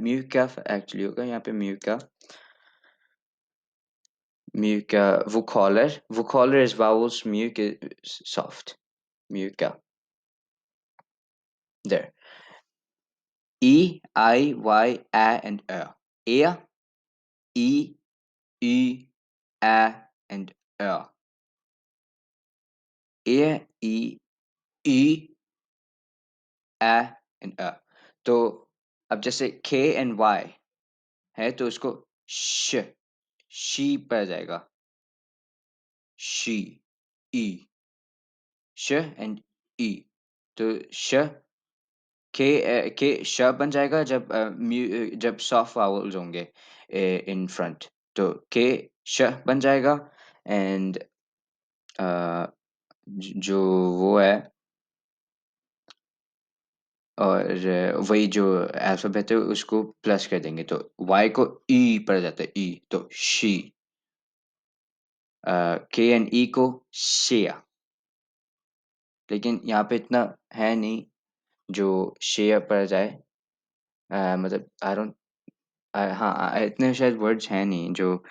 म्यूका एक्चुअली होगा यहाँ पे म्यूका, म्यूका वोकॉलर is vowels, म्यूक is soft, म्यूका, there। E, I, Y, Ä and Ö. E, I, Y, Ä and Ö. E, I, Y, Ä and Ö। तो अब जैसे K एंड Y है तो उसको शी पड़ जाएगा, शी, ई, श एंड ई। तो श के श बन जाएगा जब जब सॉफ्ट वावल्स होंगे इन फ्रंट, तो के श बन जाएगा। एंड जो वो है, और वही जो अल्फ़ाबेट है उसको प्लस कर देंगे, तो वाई को ई पड़ जाता है, ई, तो शी। के एंड ई को शेया, लेकिन यहाँ पे इतना है नहीं जो शेया पड़ जाए। मतलब आई डोंट हाँ, इतने शायद वर्ड्स हैं नहीं जो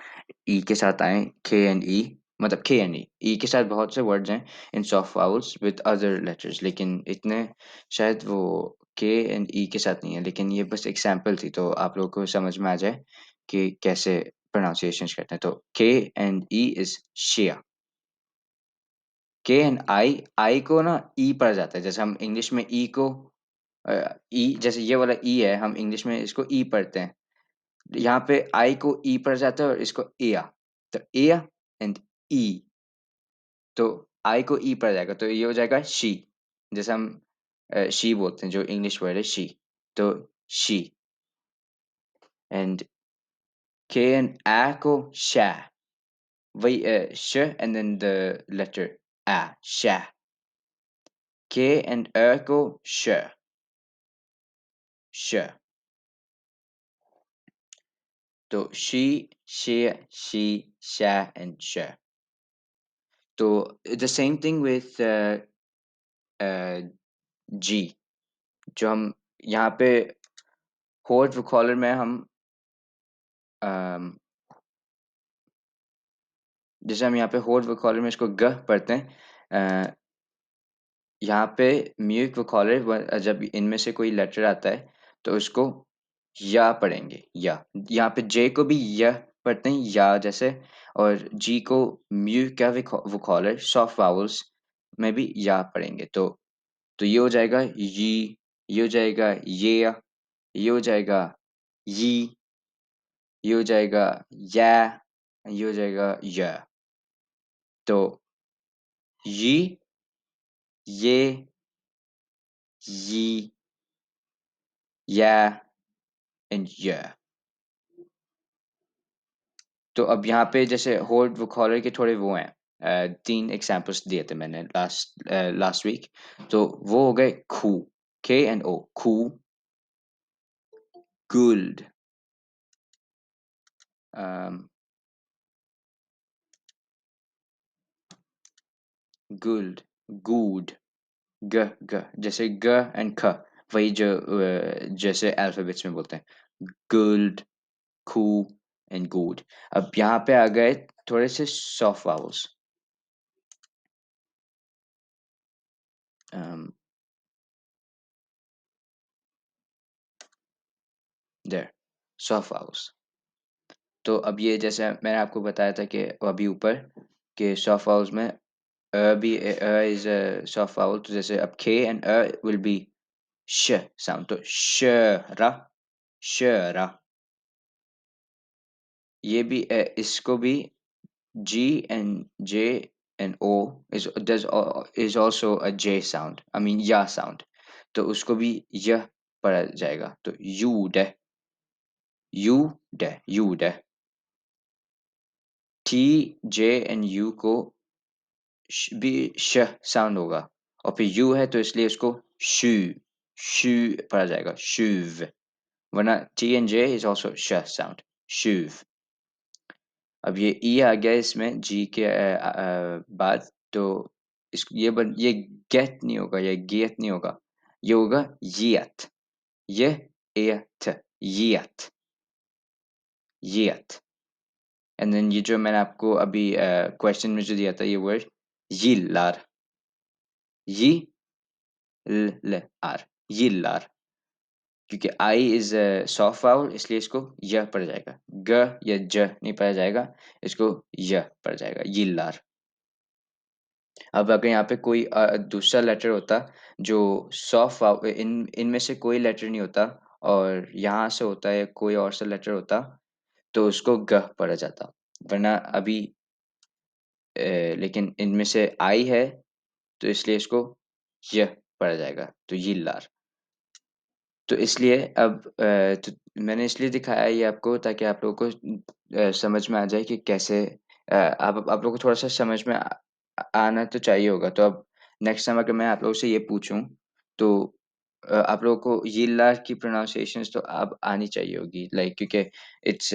ई के साथ आएँ, के एंड ई, मतलब के एंड ई। ई के साथ बहुत से वर्ड्स हैं in soft vowels with other letters, लेकिन इतने शायद वो के एंड ई के साथ नहीं है। लेकिन ये बस एक सैंपल थी, तो आप लोगों को समझ में आ जाए कि कैसे प्रोनाउंसिएशंस करते हैं। तो के एंड ई इज़ शिया। के एंड आई को ना ई पड़ जाता है। जैसे हम इंग्लिश में ई को ई, जैसे ये वाला ई है, हम इंग्लिश में इसको ई पढ़ते हैं। यहाँ पे आई को ई पड़ जाता है और इसको एया, तो एया एंड ई, तो आई को ई पड़ जाएगा, तो ये हो जाएगा शी। जैसे हम शी बोलते हैं, जो इंग्लिश वर्ड है शी, तो शी। एंड के एंड ए को शा, वही श एंड देन द लेटर आ, शा। के एंड को श, श, तो she, she, sha and sha. तो the same thing with uh, G, जो हम यहाँ पे होर्ट वोकैलर में हम अम, जैसे हम यहाँ पे होर्ट वोकैलर में इसको ग पढ़ते हैं। यहाँ पे म्यूट वोकैलर जब इनमें से कोई लेटर आता है तो उसको या पढ़ेंगे, या। यहाँ पे जे को भी य पढ़ते हैं, या जैसे, और जी को म्यूट का वोकैलर सॉफ्ट वावल्स में भी या पढ़ेंगे। तो ये हो जाएगा ये हो जाएगा ये हो जाएगा ये हो जाएगा या, ये हो जाएगा या। तो ये ये या एंड या। तो अब यहाँ पे जैसे होल्ड वोकैलर के थोड़े वो हैं, 3 एग्ज़ाम्पल्स दिए थे मैंने लास्ट वीक। तो वो हो गए खू, के एंड ओ, खू, गुल्ड, अम, गुल्ड, गूड, ग, जैसे ग एंड ख, वही जो जैसे अल्फ़ाबेट्स में बोलते हैं, गुल्ड, खू एंड गुड। अब यहाँ पे आ गए थोड़े से soft vowels. There, soft vowels. तो अब ये जैसे मैंने आपको बताया था कि अभी ऊपर के सॉफ्ट वावल्स में भी इज अ सॉफ्ट वावल, तो जैसे अब के एंड विल बी श साउंड, तो शरा, शरा। ये भी इसको भी G and J and O is also a J sound. I mean या sound. तो उसको भी यह पढ़ा जाएगा, तो you'd, you'd. T, J and U को भी श साउंड होगा, और फिर यू है तो इसलिए उसको शू, शू पढ़ा जाएगा, शुव। वरना T and J is also श sound, शुव। अब ये ई आ गया इसमें जी के बाद, तो ये गेट नहीं होगा, ये गेट नहीं होगा, ये होगा येत, ये एत, येत, येत। एंड देन ये जो मैंने आपको अभी क्वेश्चन में जो दिया था ये वर्ड यिल्लार, यी ल आर, यिल्लार, क्योंकि आई इज सॉफ्ट वाउल इसलिए इसको य पड़ जाएगा, ग या ज नहीं पढ़ा जाएगा, इसको य पड़ जाएगा, यिल्लार। अब अगर यहाँ पे कोई दूसरा लेटर होता जो सॉफ्ट वाव इनमें से कोई लेटर नहीं होता और यहाँ से होता है कोई और सा लेटर होता, तो उसको ग पढ़ा जाता। वरना अभी लेकिन इनमें से आई है तो इसलिए इसको य पढ़ा जाएगा, तो यिल्लार। तो इसलिए अब तो मैंने इसलिए दिखाया ये आपको ताकि आप लोगों को समझ में आ जाए कि कैसे आप लोगों को थोड़ा-सा समझ में आना तो चाहिए होगा। तो अब नेक्स्ट टाइम अगर मैं आप लोगों से ये पूछूँ, तो आप लोगों को यिल्लार की प्रोनाउंसिएशंस तो अब आनी चाहिए होगी, लाइक क्योंकि इट्स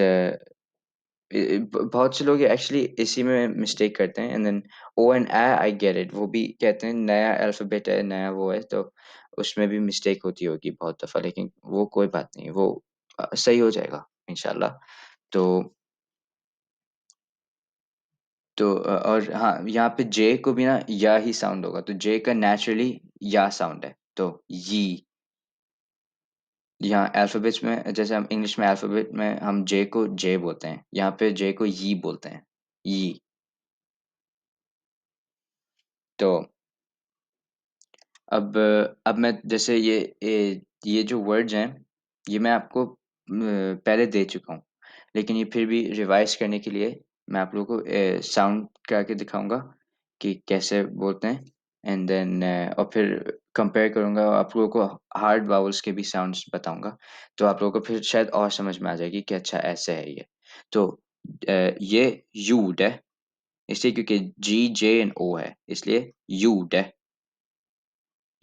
बहुत से लोग एक्चुअली इसी में मिस्टेक करते हैं, and then O and A I get it, वो भी कहते हैं नया अल्फ़ाबेट है, नया वो है, तो उसमें भी मिस्टेक होती होगी बहुत दफ़ा, लेकिन वो कोई बात नहीं, वो सही हो जाएगा इंशाल्लाह। तो और हाँ, यहाँ पे जे को भी ना या ही साउंड होगा, तो जे का नेचुरली या साउंड है, तो यी। यहाँ अल्फ़ाबेट्स में जैसे हम इंग्लिश में अल्फ़ाबेट में हम जे को जे बोलते हैं, यहाँ पे जे को यी बोलते हैं, यी। तो अब मैं जैसे ये जो वर्ड्स हैं, ये मैं आपको पहले दे चुका हूँ। लेकिन ये फिर भी रिवाइज़ करने के लिए मैं आप लोगों को साउंड करके दिखाऊँगा कि कैसे बोलते हैं, एंड देन और फिर कंपेयर करूँगा, आप लोगों को हार्ड वावल्स के भी साउंड्स बताऊँगा। तो आप लोगों को फिर शायद और समझ में आ जाएगी कि अच्छा ऐसे है ये। तो ये यूड है, इसलिए क्योंकि जी, जे एंड ओ है, इसलिए यूड है।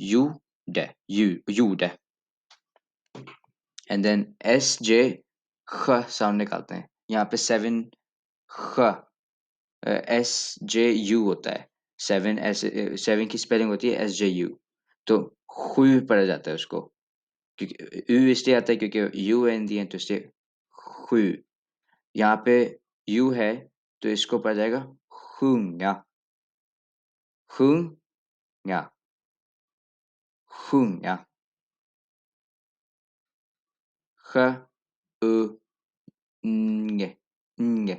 Jude, Jude, and then S J ख साउंड निकालते हैं, यहाँ पे 7 ख एस जे यू होता है, 7 ऐसे 7 की स्पेलिंग होती है एस जे यू, तो हुई पढ़ा जाता है उसको, क्योंकि यू इसलिए आता है क्योंकि यू एन दी एंड, तो इसलिए हुई। यहाँ पे यू है तो इसको पढ़ा जाएगा हुंगा, हुंगा, हुंगा, ख उ nge, nge,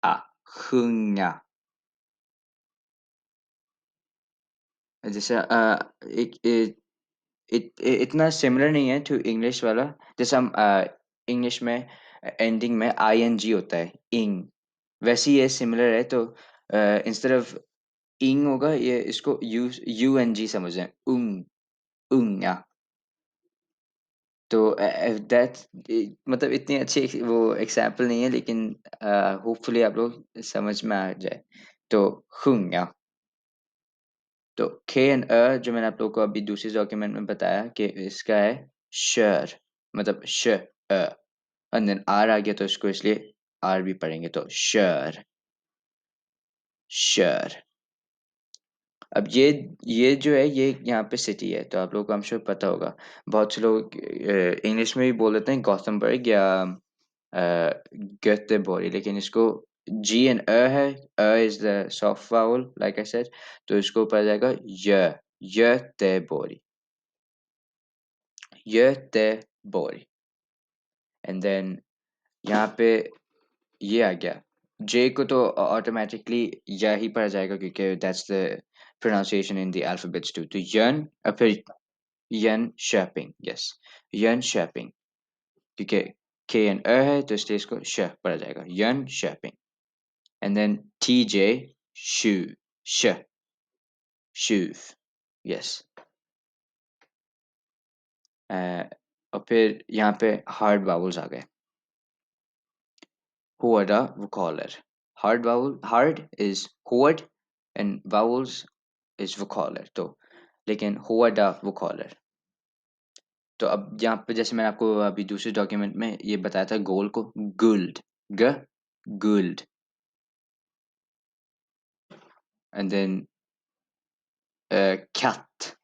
आ हुंगा। जैसे एक इतना सिमिलर नहीं है टू इंग्लिश वाला, जैसे हम इंग्लिश में एंडिंग में आईएनजी होता है, इंग, वैसे ही ये सिमिलर है, तो इंस्टेड ऑफ इंग होगा, ये इसको यूएनजी समझें, उंग, उंगा। तो दैट्स मतलब इतनी अच्छी वो एग्जांपल नहीं है, लेकिन होपफुली आप लोग समझ में आ जाए। तो हुंगा। तो के एंड जो मैंने आप लोगों को अभी दूसरे डॉक्यूमेंट में बताया कि इसका है शर, मतलब एंड देन आर आ गया, तो इसको इसलिए आर भी पढ़ेंगे, तो शर, शर। अब ये जो है ये यहाँ पे सिटी है, तो आप लोगों को I'm sure पता होगा। बहुत से लोग इंग्लिश में भी बोल देते हैं गॉथेनबर्ग या göteborg, लेकिन इसको जी एंड है, is the soft vowel like I said, तो इसको पढ़ा जाएगा göteborg, göteborg, एंड देन यहाँ पे ये आ गया। जे को तो ऑटोमेटिकली या ही पढ़ा जाएगा क्योंकि that's the pronunciation in the alphabets too, तो यन और फिर Jönköping, यस, Jönköping, क्योंकि के एंड है तो इसलिए इसको श पढ़ा जाएगा, Jönköping, एंड देन टी जे शू, श, शूव, यस। और फिर यहाँ पे हार्ड वावल्स आ गए, hårda vokaler. Hard is hård and vowels is vokaler, तो लेकिन hårda vokaler। तो अब यहाँ पे जैसे मैंने आपको अभी दूसरे डॉक्यूमेंट में ये बताया था गोल को, guld, ग, guld, and then katt,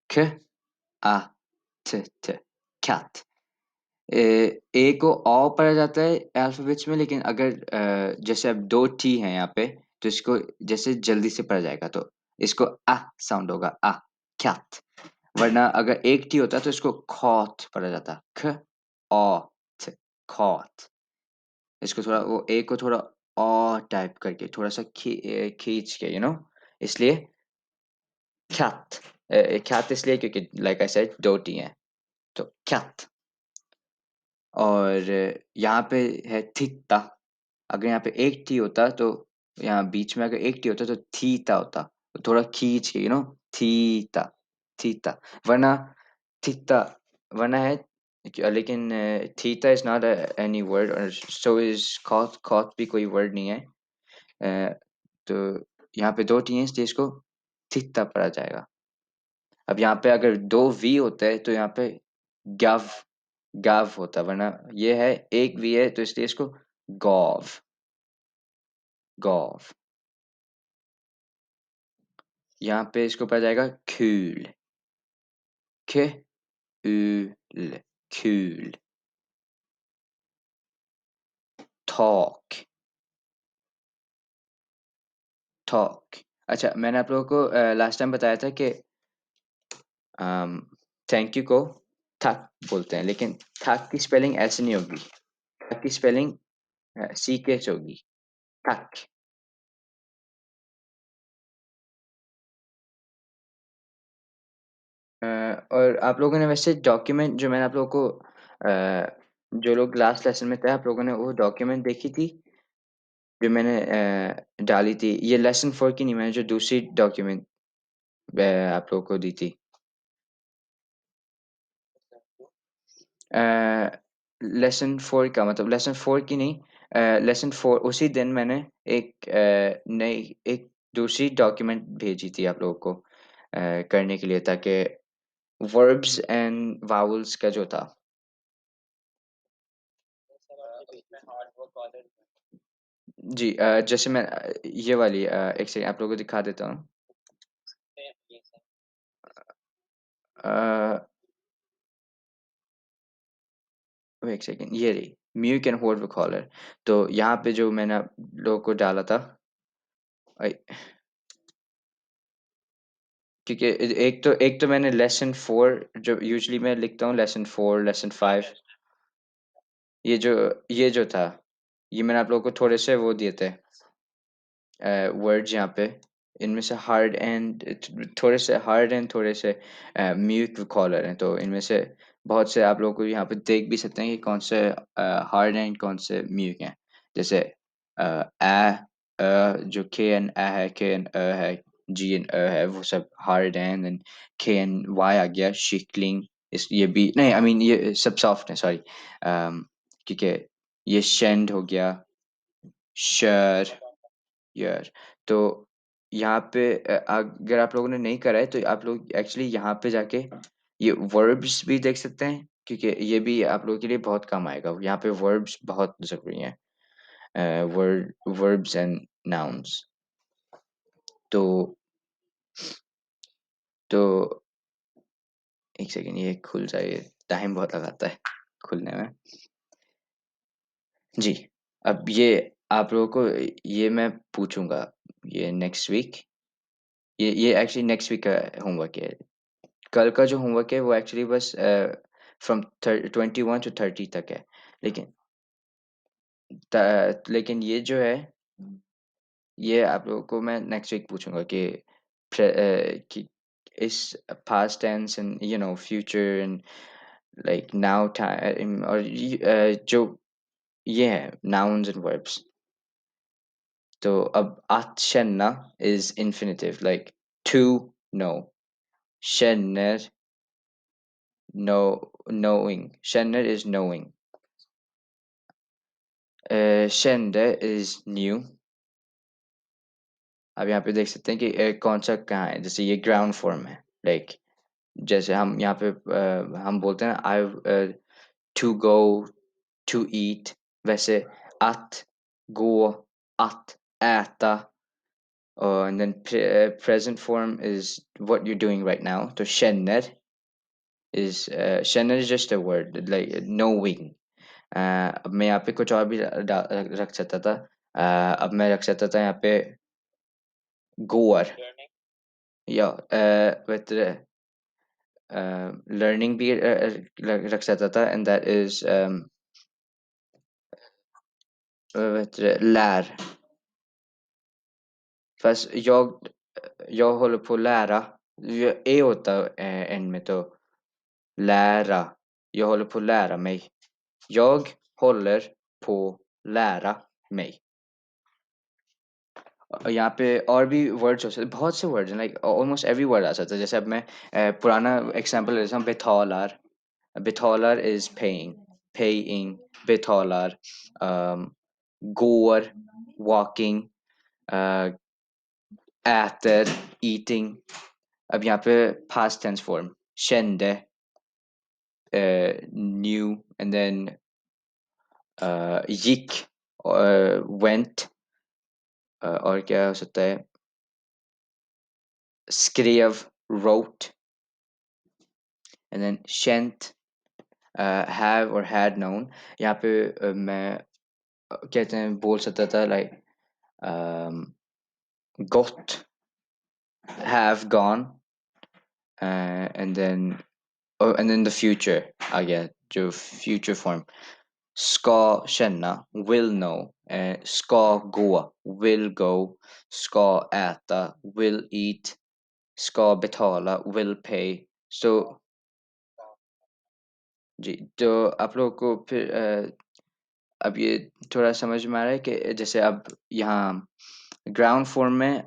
k, a, t, katt। ए को ओ पढ़ा जाता है अल्फाबेट्स में, लेकिन अगर जैसे अब 2 टी हैं यहाँ पे, तो इसको जैसे जल्दी से पढ़ा जाएगा, तो इसको साउंड होगा, कैट। वरना अगर एक टी होता तो इसको कॉट पढ़ा जाता, ख, ओ, थ, कॉट। इसको थोड़ा वो ए को थोड़ा टाइप करके थोड़ा-सा खींच के, इसलिए कैट। कैट इसलिए क्योंकि लाइक आई सेड 2 टी हैं, तो कैट। और यहाँ पे है थीटा, अगर यहाँ पे एक टी होता तो यहाँ बीच में अगर एक टी होता तो थीटा होता, थोड़ा खींच के, थीता, थीता, वरना थीता, वरना है, लेकिन थीता इज नॉट एनी वर्ड, और सो इज कॉथ, कॉथ भी कोई वर्ड नहीं है। तो यहाँ पे दो टी हैं, इसलिए इसको थीता पढ़ा जाएगा। अब यहाँ पे अगर दो वी होते हैं तो यहाँ पे गव, गाव होता, वरना ये है एक वी है, तो इसलिए इसको गॉव, गॉव। यहाँ पे इसको पढ़ा जाएगा कूल, ख ul, कूल। Talk, talk. अच्छा, मैंने आप लोगों को लास्ट टाइम बताया था कि थैंक यू को थक बोलते हैं, लेकिन थक की स्पेलिंग ऐसे नहीं होगी, थक की स्पेलिंग सी के एच होगी, थक। और आप लोगों ने वैसे डॉक्यूमेंट जो मैंने आप लोगों को जो लोग लास्ट लेसन में थे, आप लोगों ने वो डॉक्यूमेंट देखी थी जो मैंने डाली थी? ये लेसन 4 की नहीं, मैंने जो दूसरी डॉक्यूमेंट आप लोगों को दी थी। लेसन 4 का मतलब लेसन 4 की नहीं, लेसन 4 उसी दिन मैंने एक नई एक दूसरी डॉक्यूमेंट भेजी थी आप लोगों को करने के लिए, ताकि वर्ब्स एंड वावल्स का जो था। जी, जैसे मैं ये वाली एक सेकंड आप लोगों को दिखा देता हूँ। एक सेकंड, ये रही म्यूक एंड होल्ड कॉलर। तो यहाँ पे जो मैंने आप लोगों को डाला था, क्योंकि एक तो मैंने लेसन 4 जो यूजुअली मैं लिखता हूँ, लेसन 4, लेसन 5, ये जो ये जो था, ये मैंने आप लोगों को थोड़े से वो दिए थे वर्ड्स यहाँ पे। इनमें से हार्ड एंड थोड़े से हार्ड एंड थोड़े से म्यूट कॉलर हैं, तो इनमें से बहुत से आप लोगों को यहाँ पे देख भी सकते हैं कि कौन से हार्ड एंड कौन से म्यूट हैं। जैसे जो के एन अ है, के एन अ है, जी एन अ है, वो सब हार्ड एंड, एंड के एन वाई आ गया, शिकलिंग, इस ये भी नहीं, आई मीन ये सब सॉफ्ट है, सॉरी, क्योंकि ये शेंड हो गया, शर, यार। तो यहाँ पे अगर आप लोगों ने नहीं करा है, तो आप लोग एक्चुअली यहाँ पे जाके ये वर्ब्स भी देख सकते हैं, क्योंकि ये भी आप लोगों के लिए बहुत काम आएगा। यहाँ पे वर्ब्स बहुत ज़रूरी हैं, वर्ब्स एंड नाउन्स। तो तो एक सेकंड, ये खुल जाए, टाइम बहुत लगाता है खुलने में। जी, अब ये आप लोगों को ये मैं पूछूंगा, ये नेक्स्ट वीक, ये एक्चुअली नेक्स्ट वीक का होमवर्क है। कल का जो होमवर्क है वो एक्चुअली बस फ्रॉम 21 टू 30 तक है, लेकिन ये जो है, ये आप लोगों को मैं नेक्स्ट वीक पूछूंगा कि इस past tense and future and like now time, और जो ये है नाउन्स एंड वर्ब्स। तो अब att is infinitive, like to know, känner, knowing, känner is knowing, kände is new। अब यहाँ पे देख सकते हैं कि कौन सा कहाँ है, जैसे ये ग्राउंड फॉर्म है, लाइक जैसे हम यहाँ पे हम बोलते हैं आई टू गो, टू ईट, वैसे att, gå, att, äta, and then present form is what you're doing right now. तो känner is just a word like knowing। अब मैं यहाँ पे कुछ और भी रख सकता था। अब मैं रख सकता था यहाँ पे går, या with learning भी रख सकता था, and that is with lär, fast jag håller på att lära, e होता end में, तो lära, jag håller på att lära mig, jag håller på lära mig। यहाँ पे और भी वर्ड्स हो सकते, बहुत से वर्ड्स हैं, लाइक ऑलमोस्ट एवरी वर्ड आ सकता है। जैसे अब मैं पुराना एग्जांपल लेता हूँ, बेथौलार। बेथौलार इज पेइंग, पेइंग, बेथौलार। गोअर, वॉकिंग, äter, eating। अब यहाँ पे past tense form, kände, knew, and then gick, went, और क्या हो सकता है, skrev, wrote, and then känt, have or had known। यहाँ पे मैं कहते हैं बोल सकता था like got, have gone, and then the future आ गया, जो future form, ska känna, will know, ska gå, will go, ska äta, will eat, ska betala, will pay। So जी, तो आप लोगों को फिर अब ये थोड़ा समझ में आ रहा है कि जैसे अब यहाँ ग्राउंड फॉर्म में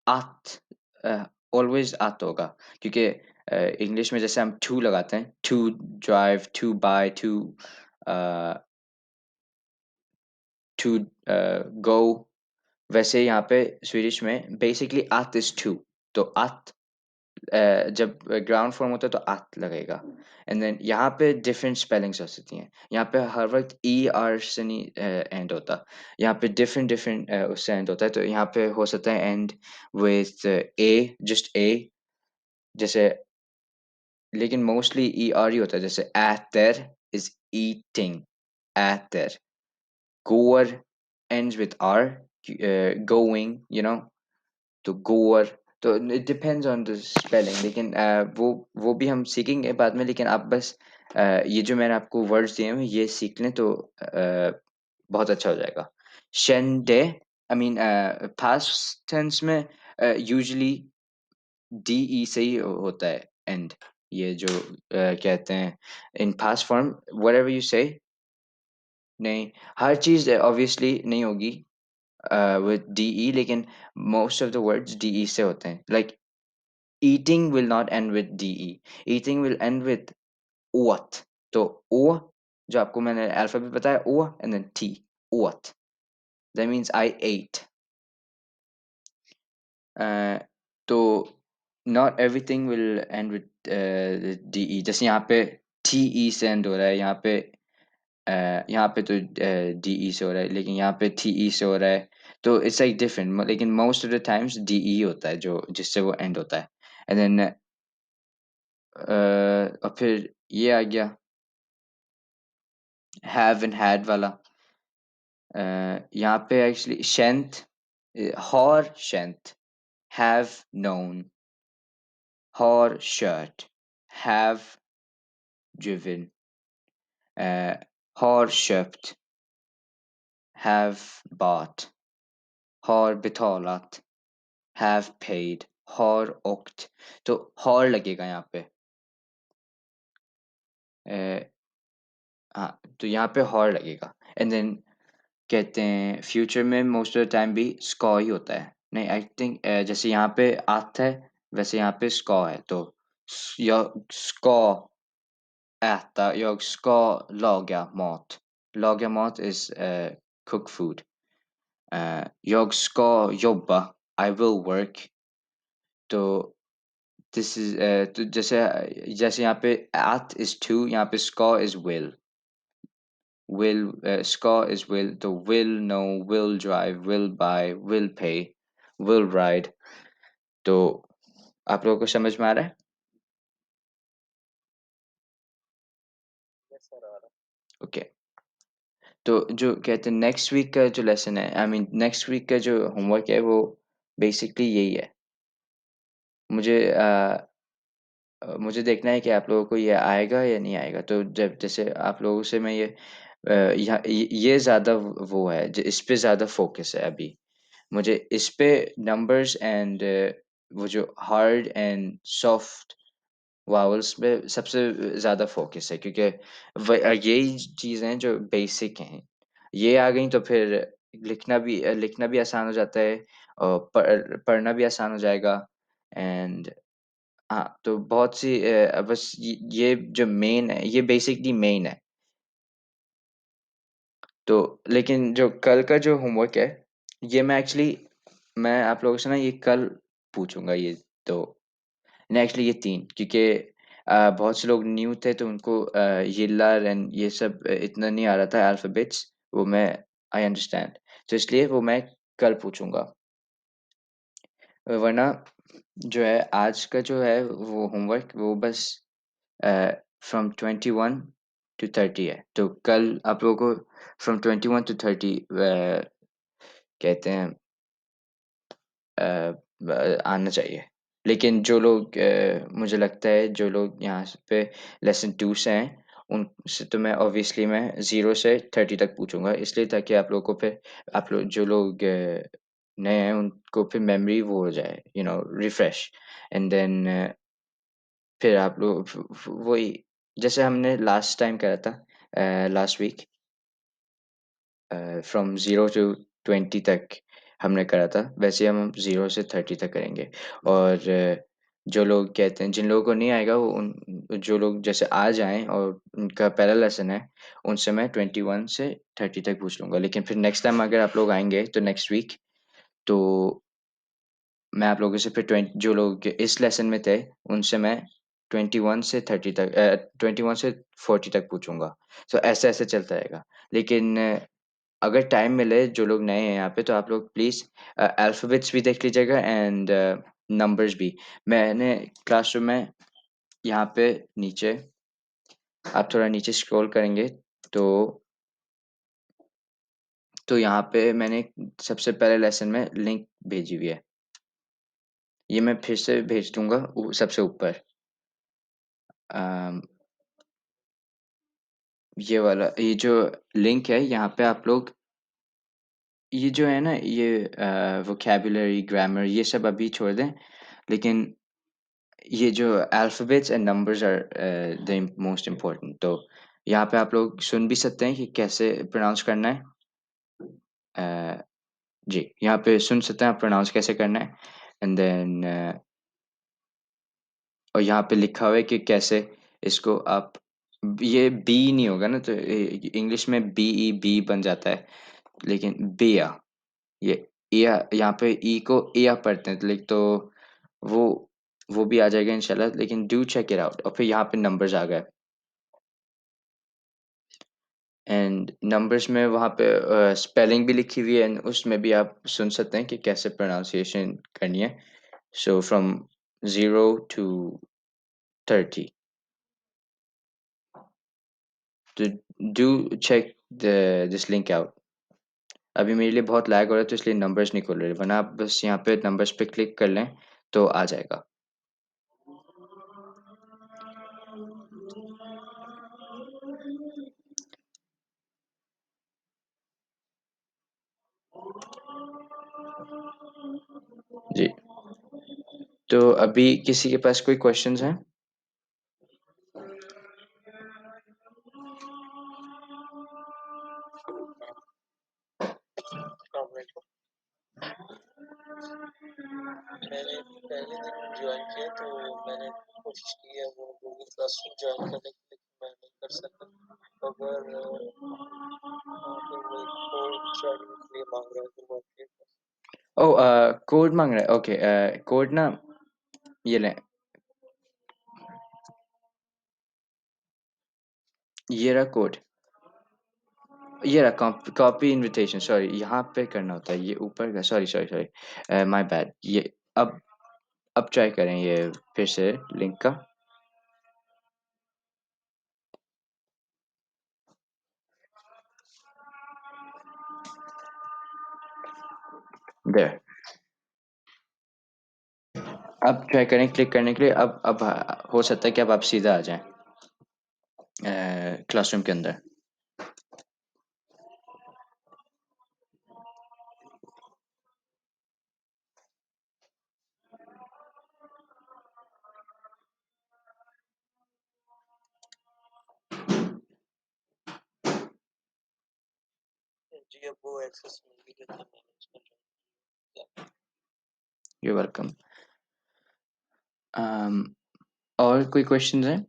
आत, ऑलवेज आत होगा, क्योंकि इंग्लिश में जैसे हम टू लगाते हैं, to drive, to buy, to go, वैसे यहाँ पे स्वीडिश में बेसिकली आत इज टू। तो आत जब ग्राउंड फॉर्म होता है तो आत लगेगा। एंड देन यहाँ पे डिफरेंट स्पेलिंग्स हो सकती हैं। यहाँ पे हर वक्त ई आर से नहीं एंड होता, यहाँ पे डिफरेंट डिफरेंट उससे एंड होता है। तो यहाँ पे हो सकता है and with A, just a, जैसे, लेकिन मोस्टली ई आर ही होता है। जैसे äter is eating, äter। गोअर ends with r, going, तो गोअर। तो it depends on the spelling, लेकिन वो भी हम सीखेंगे बाद में। लेकिन आप बस ये जो मैंने आपको वर्ड्स दिए हैं ये सीख लें तो बहुत अच्छा हो जाएगा। शेंडे, आई मीन पास्ट टेंस में यूजुअली डी ई से ही होता है एंड। ये जो कहते हैं in past form, whatever you say, नहीं, हर चीज़ ऑब्वियसली नहीं होगी with DE, लेकिन most of the words DE से होते हैं। Like eating will not end with DE, eating will end with åt। तो ओ, जो आपको मैंने अल्फाबेट बताया, ओ and then T, åt, that means I ate। तो not everything will end with DE। जैसे यहाँ पे TE से end हो रहा है, यहाँ पे तो DE से हो रहा है, लेकिन यहाँ पे TE से हो रहा है। तो इट्स लाइक डिफरेंट, लेकिन most of the times DE होता है जो जिससे वो एंड होता है। एंड देन और फिर ये आ गया हैव एंड हैड वाला। यहाँ पे actually शेंथ, har känt, have known, har kört, have driven, har köpt, have bought, har betalat, have paid, har åkt। तो har लगेगा यहाँ पे, हाँ, तो यहाँ पे har लगेगा। एंड देन कहते हैं फ्यूचर में मोस्ट ऑफ द टाइम भी ska ही होता है। नहीं, आई थिंक जैसे यहाँ पे आत है वैसे यहाँ पे ska है। तो jag ska äta, jag ska laga mat, laga mat is cook food। jag ska jobba, I will work। तो दिस इज तो जैसे जैसे यहाँ पे at is to, यहाँ पे ska is will, ska is will, तो will know, will drive, will buy, will pay, will ride। तो आप लोगों को समझ में आ रहा है? यस सर आ रहा है। ओके। तो जो कहते हैं नेक्स्ट वीक का जो लेसन है, आई मीन नेक्स्ट वीक का जो होमवर्क है वो बेसिकली यही है। मुझे मुझे देखना है कि आप लोगों को ये आएगा या नहीं आएगा। तो जब जैसे आप लोगों से मैं ये ज़्यादा वो है, इस पे ज़्यादा फोकस है अभी। मुझे इस पे नंबर्स एंड वो जो हार्ड एंड सॉफ्ट वावल्स पे सबसे ज़्यादा फोकस है, क्योंकि यही चीज़ें हैं जो बेसिक हैं। ये आ गई तो फिर लिखना भी आसान हो जाता है और पढ़ना भी आसान हो जाएगा एंड हाँ, तो बहुत सी बस ये जो मेन है, ये बेसिकली मेन है। तो लेकिन जो कल का जो होमवर्क है, ये मैं आप लोगों से ना ये कल पूछूँगा ये 2 नहीं एक्चुअली ये 3 क्योंकि बहुत से लोग न्यू थे तो उनको यिल्लार एंड ये सब इतना नहीं आ रहा था अल्फ़ाबेट्स, वो मैं आई अंडरस्टैंड। तो इसलिए वो मैं कल पूछूँगा। वरना जो है आज का जो है वो होमवर्क वो बस अ, फ्रॉम 21 टू 30 है। तो कल आप लोगों को फ्रॉम 21 टू 30 कहते हैं अ, आना चाहिए। लेकिन जो लोग मुझे लगता है जो लोग यहाँ पे लेसन 2 से हैं, उनसे तो मैं ऑब्वियसली मैं 0 से 30 तक पूछूँगा इसलिए ताकि आप लोगों को फिर आप लोग जो लोग नए हैं उनको फिर मेमोरी वो हो जाए, रिफ्रेश एंड देन फिर आप लोग वही जैसे हमने लास्ट टाइम करा था लास्ट वीक फ्रॉम 0 टू 20 तक हमने करा था, वैसे हम 0 से 30 तक करेंगे और जो लोग कहते हैं जिन लोगों को नहीं आएगा वो उन जो लोग जैसे आज आएँ और उनका पहला लेसन है, उनसे मैं 21 से 30 तक पूछ लूँगा। लेकिन फिर नेक्स्ट टाइम अगर आप लोग आएँगे तो नेक्स्ट वीक तो मैं आप लोगों से फिर जो लोग इस लेसन में थे, उनसे मैं 21 से 30 तक 21 से 40 तक पूछूँगा। सो ऐसे-ऐसे चलता रहेगा। लेकिन अगर टाइम मिले जो लोग नए हैं यहाँ पे तो आप लोग प्लीज़ अल्फ़ाबेट्स भी देख लीजिएगा एंड नंबर्स भी। मैंने क्लासरूम में यहाँ पे नीचे आप थोड़ा नीचे स्क्रॉल करेंगे तो यहाँ पे मैंने सबसे पहले लेसन में लिंक भेजी हुई है। ये मैं फिर से भेज दूँगा सबसे ऊपर। अम, ये वाला ये जो लिंक है यहाँ पे आप लोग ये जो है ना ये वोकैब्युलरी, ग्रामर ये सब अभी छोड़ दें। लेकिन ये जो alphabets and numbers are the most important तो यहाँ पे आप लोग सुन भी सकते हैं कि कैसे प्रोनाउंस करना है। अ, जी, यहाँ पे सुन सकते हैं आप प्रोनाउंस कैसे करना है एंड देन और यहाँ पे लिखा हुआ है कि कैसे इसको आप ये बी नहीं होगा ना तो इंग्लिश में बीई बी बन जाता है, लेकिन बिया ये इया यहाँ पे ई को इया पढ़ते हैं तो वो वो भी आ जाएगा इंशाल्लाह लेकिन डू चेक इट आउट और फिर यहाँ पे नंबर्स आ गए एंड नंबर्स में वहाँ पे स्पेलिंग भी लिखी हुई है एंड उसमें भी आप सुन सकते हैं कि कैसे प्रोनाउंसिएशन करनी है। सो फ्रॉम 0 टू 30 तो do check this link out. अभी मेरे लिए बहुत लैग हो रहा है तो इसलिए नंबर्स नहीं खुल रहे वरना आप बस यहाँ पे नंबर्स पे क्लिक कर लें तो आ जाएगा। जी, तो अभी किसी के पास कोई क्वेश्चंस हैं? अस्सलाम वालेकुम। मैंने पहले दिन ज्वाइन किया तो मैंने कोशिश की है वो गूगल क्लासरूम ज्वाइन करने की लेकिन मैं नहीं कर सका। अगर वहाँ पे वो एक कोड ज्वाइनिंग के लिए मांग रहा है तो वो अपडेट ओह! कोड माँग रहा है, ओके कोड ना ये लें, ये रहा कोड, ये रहा कॉपी इन्विटेशन सॉरी यहाँ पे करना होता है, ये ऊपर का सॉरी माय बैड ये अब अब ट्राई करें ये फिर से लिंक का। देयर अब ट्राई करें क्लिक करने के लिए अब हो सकता है कि अब आप सीधा आ जाएँ क्लासरूम के अंदर। जी अब वो एक्सेस मिल गई तो मैंने उसको join यू वेलकम। और कोई क्वेश्चंस हैं,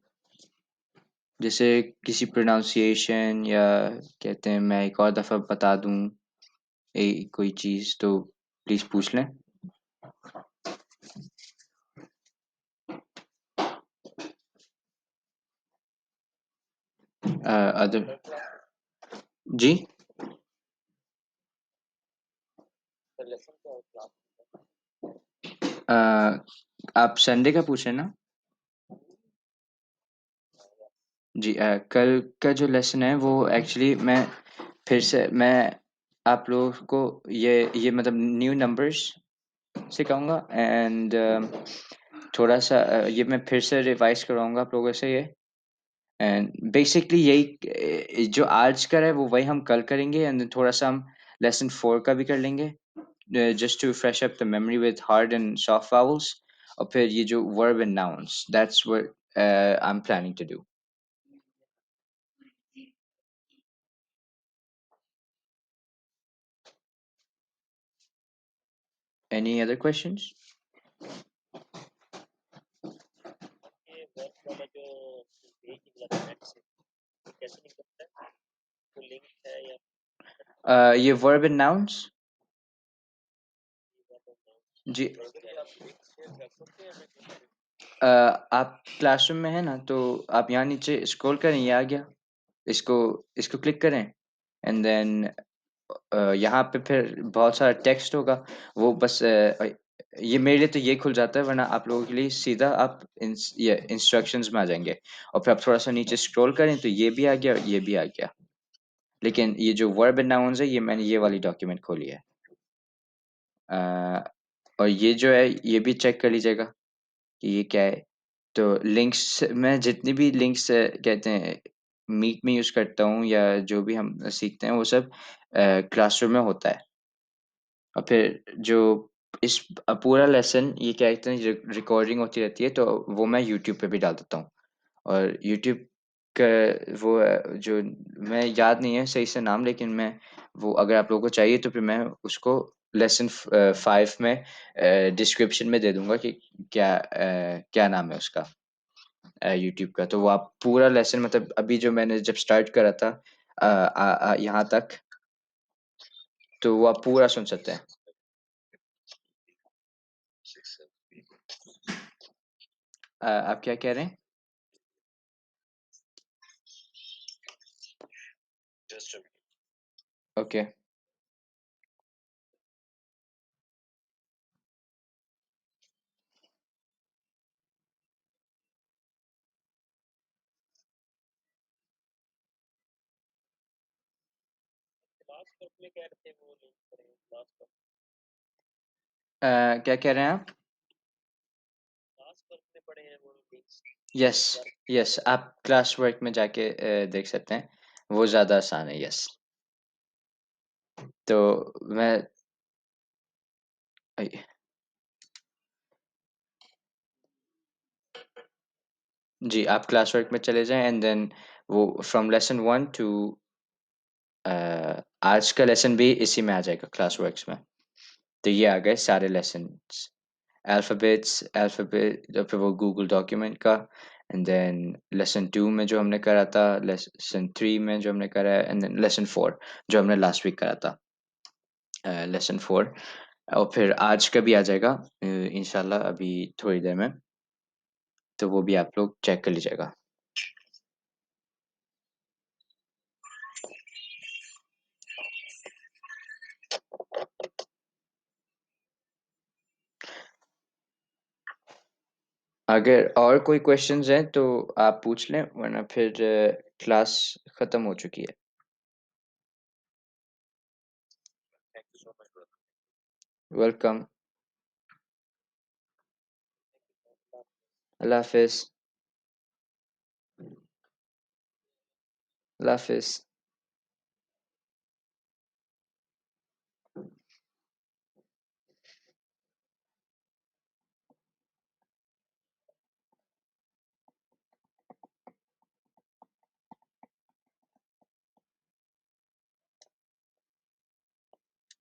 जैसे किसी प्रोनाउंसिएशन या कहते हैं मैं एक और दफ़ा बता दूं कोई चीज़, तो प्लीज़ पूछ लें। अदर जी, लेसन क्या है क्लास आप संडे का पूछ रहे हैं ना? जी, कल का जो लेसन है वो एक्चुअली मैं आप लोगों को ये मतलब न्यू नंबर्स सिखाऊंगा, एंड थोड़ा सा ये मैं फिर से रिवाइज करवाऊंगा आप लोगों से ये। एंड बेसिकली यही जो आज का है वो वही हम कल करेंगे, एंड थोड़ा सा हम लेसन 4 का भी कर लेंगे, just to fresh up the memory with hard and soft vowels, और फिर ये जो verb and nouns, that's what I'm planning to do. Any other questions? ये वर्क वाला जो भेज निकला था नेट से कैसे निकलता है वो लिंक है या ये verb and nouns जी, आप लिंक शेयर कर सकते हैं हमें आप क्लासरूम में है ना, तो आप यहाँ नीचे स्क्रॉल करें, ये आ गया, इसको इसको क्लिक करें, एंड देन यहाँ पे फिर बहुत सारा टेक्स्ट होगा, वो बस ये मेरे लिए तो ये खुल जाता है, वरना आप लोगों के लिए सीधा आप ये इंस्ट्रक्शंस में आ जाएंगे, और फिर आप थोड़ा सा नीचे स्क्रॉल करें तो ये भी आ गया और ये भी आ गया। लेकिन ये जो वर्ब एंड नाउन्स है, ये मैंने ये वाली डॉक्यूमेंट खोली है, और ये जो है ये भी चेक कर लीजिएगा कि ये क्या है। तो लिंक्स, मैं जितनी भी लिंक्स कहते हैं मीट में यूज़ करता हूँ या जो भी हम सीखते हैं, वो सब क्लासरूम में होता है। और फिर जो इस पूरा लेसन ये क्या कहते हैं रिकॉर्डिंग होती रहती है, तो वो मैं यूट्यूब पे भी डाल देता हूँ। और यूट्यूब का वो जो मैं याद नहीं है सही से नाम, लेकिन मैं वो अगर आप लोगों को चाहिए तो फिर मैं उसको लेसन 5 में डिस्क्रिप्शन में दे दूंगा कि क्या नाम है उसका यूट्यूब का। तो वो आप पूरा लेसन मतलब अभी जो मैंने जब स्टार्ट करा था यहाँ तक, तो वो आप पूरा सुन सकते हैं। आप क्या कह रहे हैं? जस्ट ओके, क्लास वर्क में कह रहे थे वो लिंक करें क्लास वर्क क्या कह रहे हैं आप? में पढ़े हैं वो लिंक्स यस, यस, आप क्लास वर्क में जाके देख सकते हैं, वो ज़्यादा आसान है। यस, तो मैं आई- जी, आप क्लास वर्क में चले जाएं, एंड देन वो फ्रॉम लेसन 1 टू आज का लेसन भी इसी में आ जाएगा क्लास वर्क्स में। तो ये आ गए सारे लेसन्स, अल्फ़ाबेट, और फिर वो गूगल डॉक्यूमेंट का, एंड देन लेसन 2 में जो हमने करा था, लेसन 3 में जो हमने करा है, एंड देन लेसन 4 जो हमने लास्ट वीक करा था, लेसन 4, और फिर आज का भी आ जाएगा इंशाल्लाह अभी थोड़ी देर में, तो वो भी आप लोग चेक कर लीजिएगा। अगर और कोई क्वेश्चंस हैं तो आप पूछ लें, वरना फिर क्लास ख़त्म हो चुकी है। Thank you so much welcome. अल्लाह हाफ़िज़। अल्लाह हाफ़िज़।